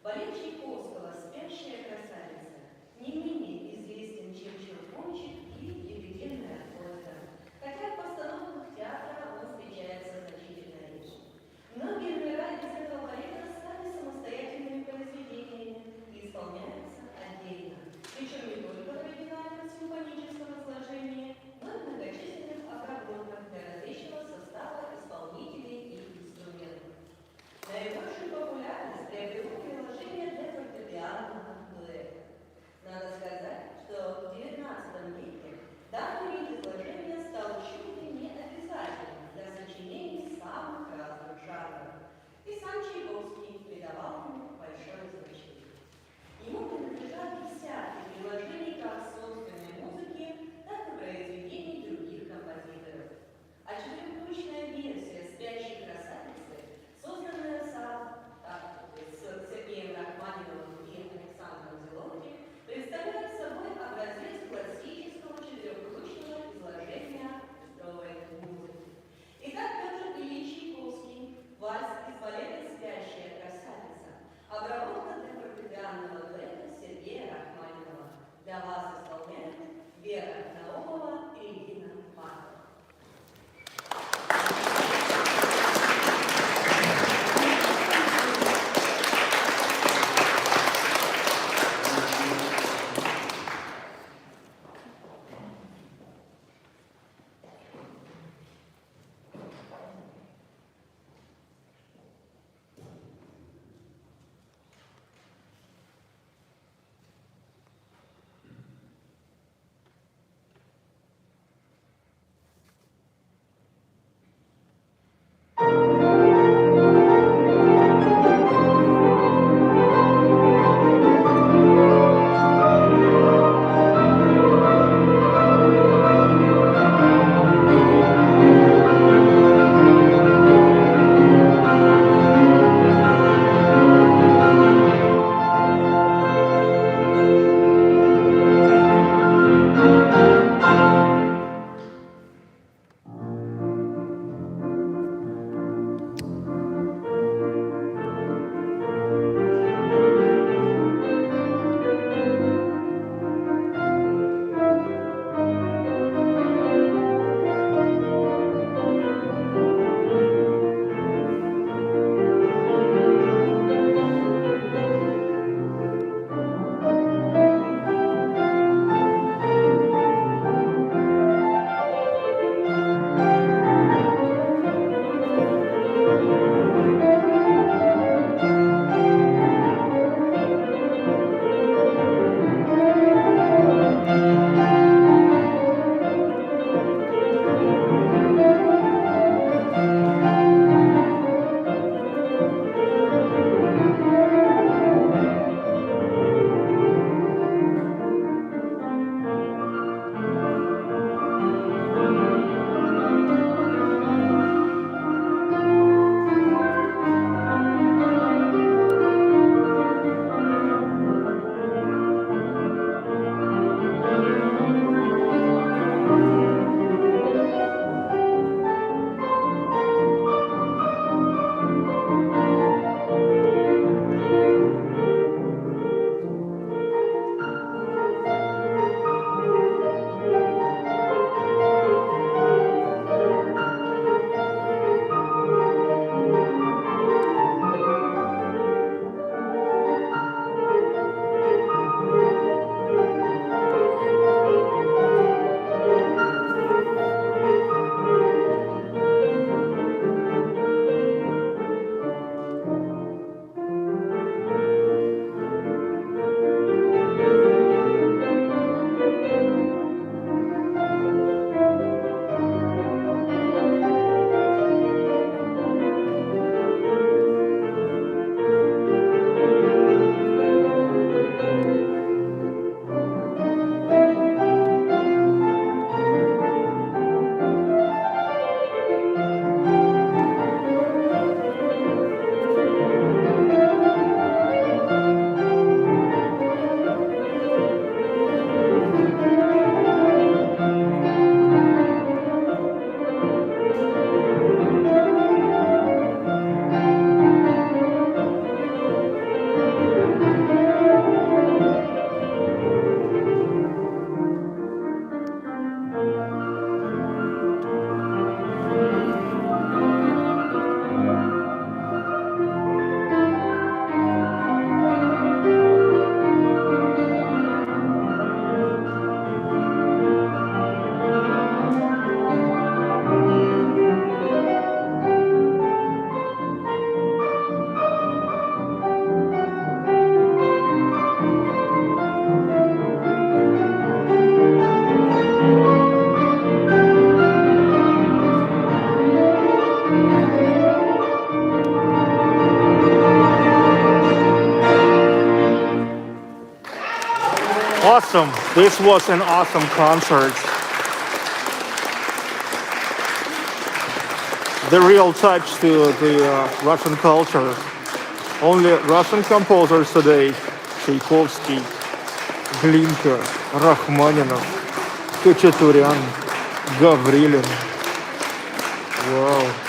Балет Чайковского «Спящая красавица» не менее известен, чем «Щелкунчик» и «Лебединая охота». Хотя в постановках театра он встречается значительно реже. Многие номера из этого awesome. This was an awesome concert. The real touch to the Russian culture. Only Russian composers today. Tchaikovsky, Glinka, Rachmaninoff, Khachaturian, Gavrilin. Wow.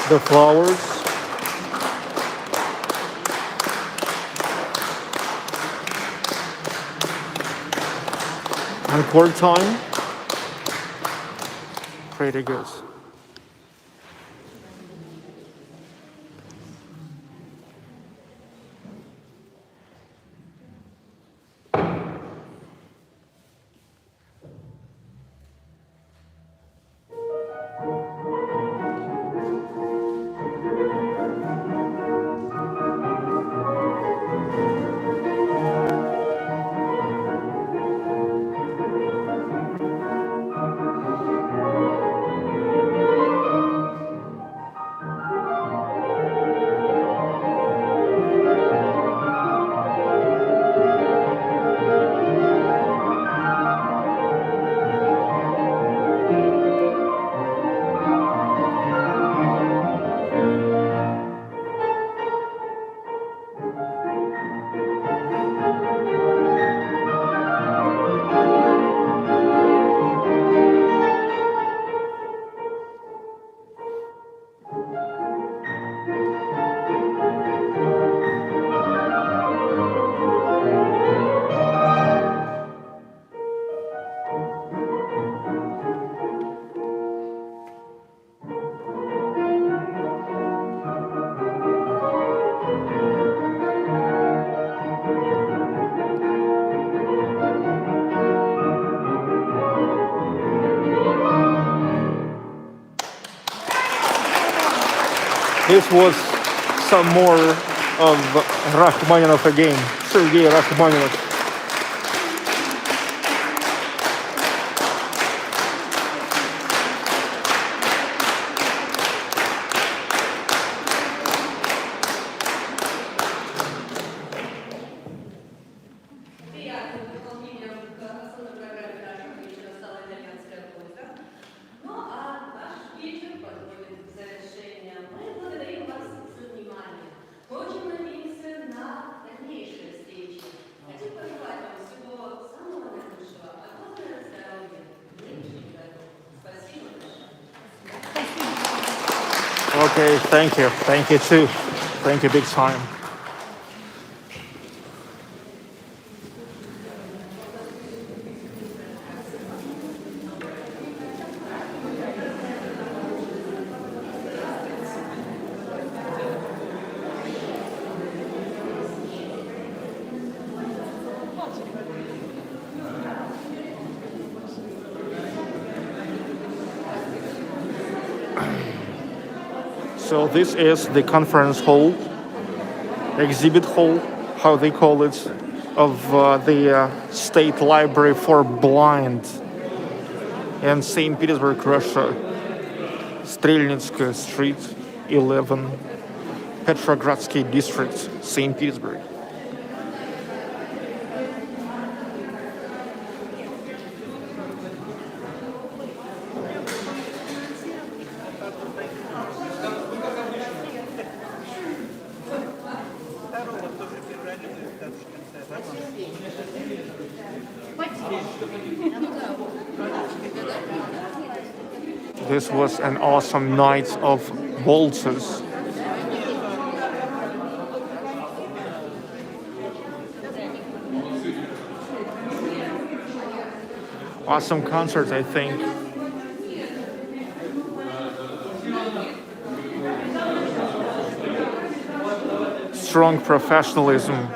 The flowers. Encore time. Pretty good. This was some more of Rachmaninoff again, Sergey Rachmaninoff. Приятным дополнением к основной программе нашего вечера стала итальянская музыка. Ну а наш вечер подходит к завершению. Мы благодарим вас за внимание. Мы очень надеемся на дальнейшие встречи. Хотим пожелать вам всего самого наилучшего, а главное здоровья в нынешнем году. Спасибо большое. Okay, thank you. Thank you too. Thank you big time. So this is the conference hall, exhibit hall, how they call it, of the State Library for Blind in St. Petersburg, Russia. Strelnitskaya Street, 11, Petrogradsky District, St. Petersburg. This was an awesome night of waltzes. Awesome concert, I think. Strong professionalism.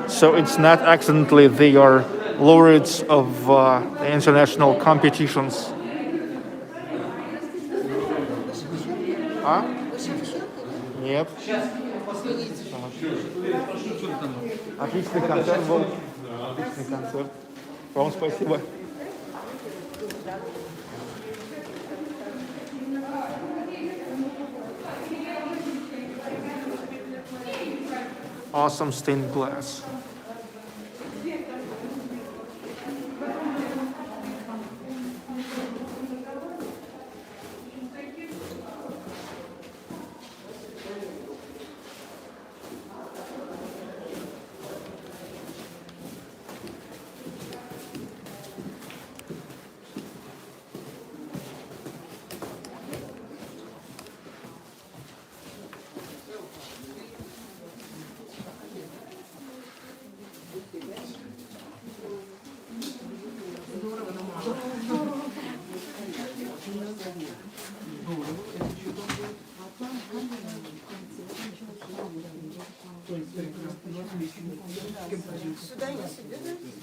So it's not accidentally they are laureates of the international competitions. А? Нет. Отличный концерт был. Отличный концерт. Вам спасибо. Awesome stained glass.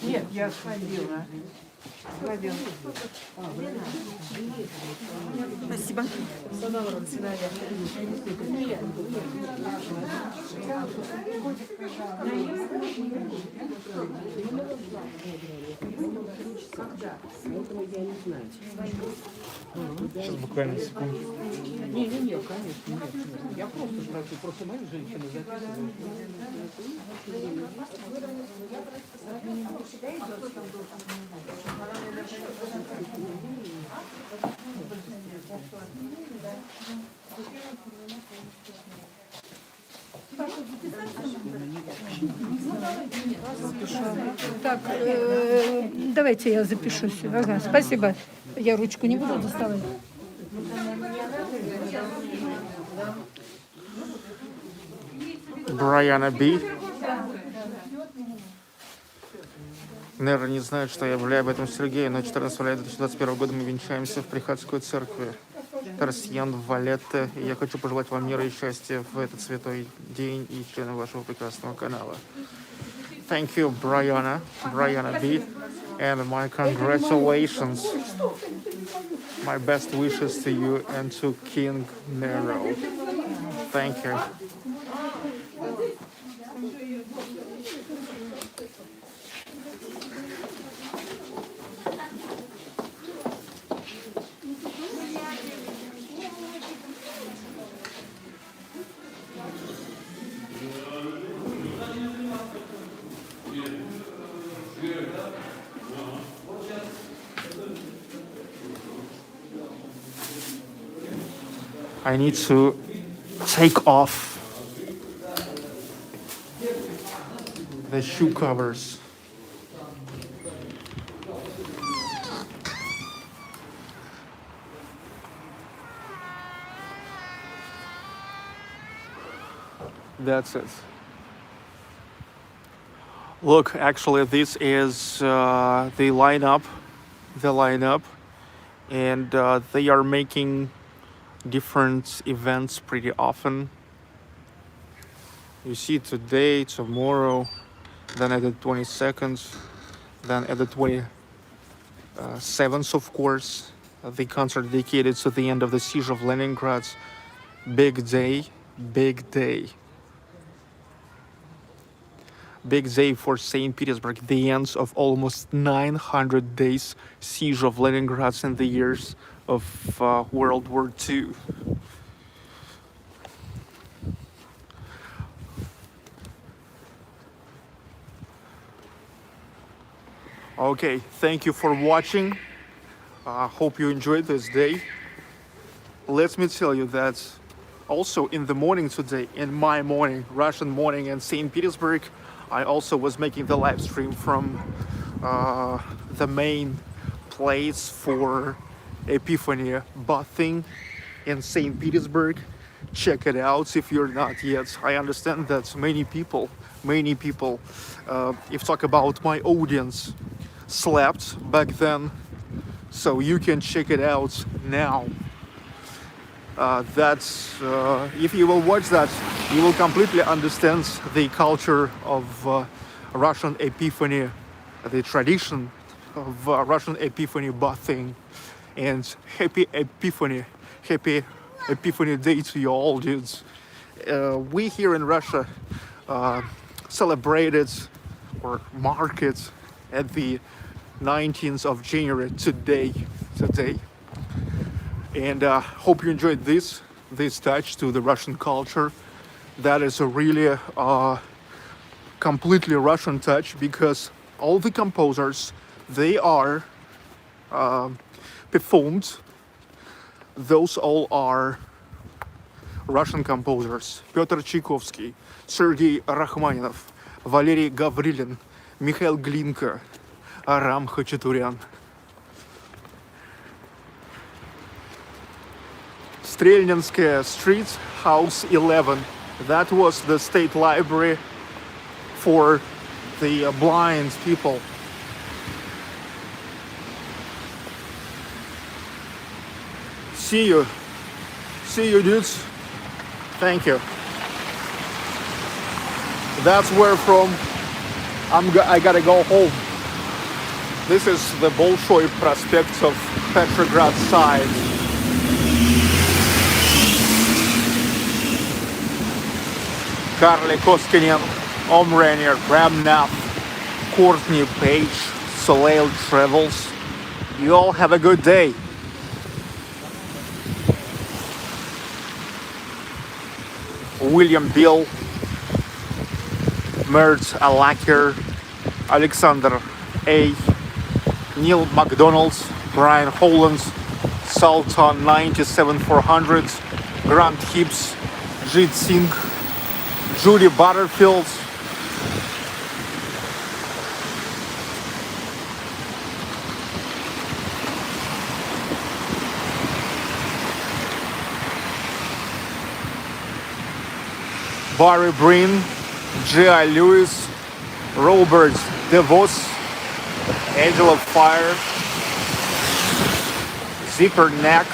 Нет, я сходила. Спасибо. Сейчас буквально секунду. Не, конечно, нет. Я просто спрашиваю, просто мои женщины записывают. Так, давайте я запишусь. Ага, спасибо. Я ручку не буду доставать. Брайана Би. Наверное, не знают, что я объявляю об этом Сергею, но 14 февраля 2021 года мы венчаемся в приходской церкви Тарсьян в Валетте. И я хочу пожелать вам мира и счастья в этот святой день и членам вашего прекрасного канала. Thank you, Brianna B. And my congratulations. My best wishes to you and to King Nero. Thank you. I need to take off the shoe covers. That's it. Look, actually, this is the lineup, and they are making different events pretty often. You see today, tomorrow, then at the 22nd, then at the 27th, of course, the concert dedicated to the end of the siege of Leningrad. Big day, big day. Big day for St. Petersburg, the end of almost 900 days siege of Leningrad in the years of World War II. Okay, thank you for watching. Hope you enjoyed this day. Let me tell you that also in the morning today, in my morning, Russian morning in St. Petersburg, I also was making the live stream from the main place for Epiphany bathing in St. Petersburg. Check it out if you're not yet. I understand that many people, if talk about my audience, slept back then, so you can check it out now. If you will watch that, you will completely understand the culture of Russian Epiphany, the tradition of Russian Epiphany bathing. And happy Epiphany Day to you all, dudes. We here in Russia celebrated or mark it at the 19th of January today. And hope you enjoyed this touch to the Russian culture. That is a really completely Russian touch, because all the composers, they are performed. Those all are Russian composers. Peter Tchaikovsky, Sergey Rachmaninoff, Valery Gavrilin, Milhaud Glinka, Aram Khachaturian. Strelninskaya Street, House 11. That was the state library for the blind people. See you dudes. Thank you. That's where from I gotta go home. This is the Bolshoi Prospect of Petrograd side. Carly Koskinen, Omranier, Bramnath, Courtney Page, Soleil Travels. You all have a good day. William Bill, Mert Alaker, Alexander A, Neil McDonald's, Brian Holland, Sultan 97400, Grant Hibbs, Jit Singh, Judy Butterfield, Barry Breen, J.I. Lewis, Robert DeVos, Angel of Fire, Zipper Neck,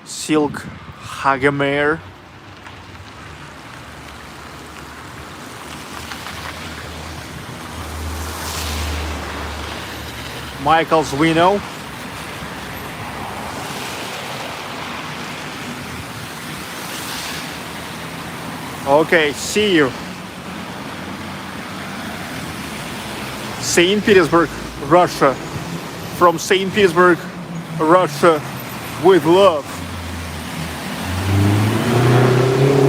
Silk Hagemeyer, Michael Zwino, okay, see you. St. Petersburg, Russia. From St. Petersburg, Russia, with love.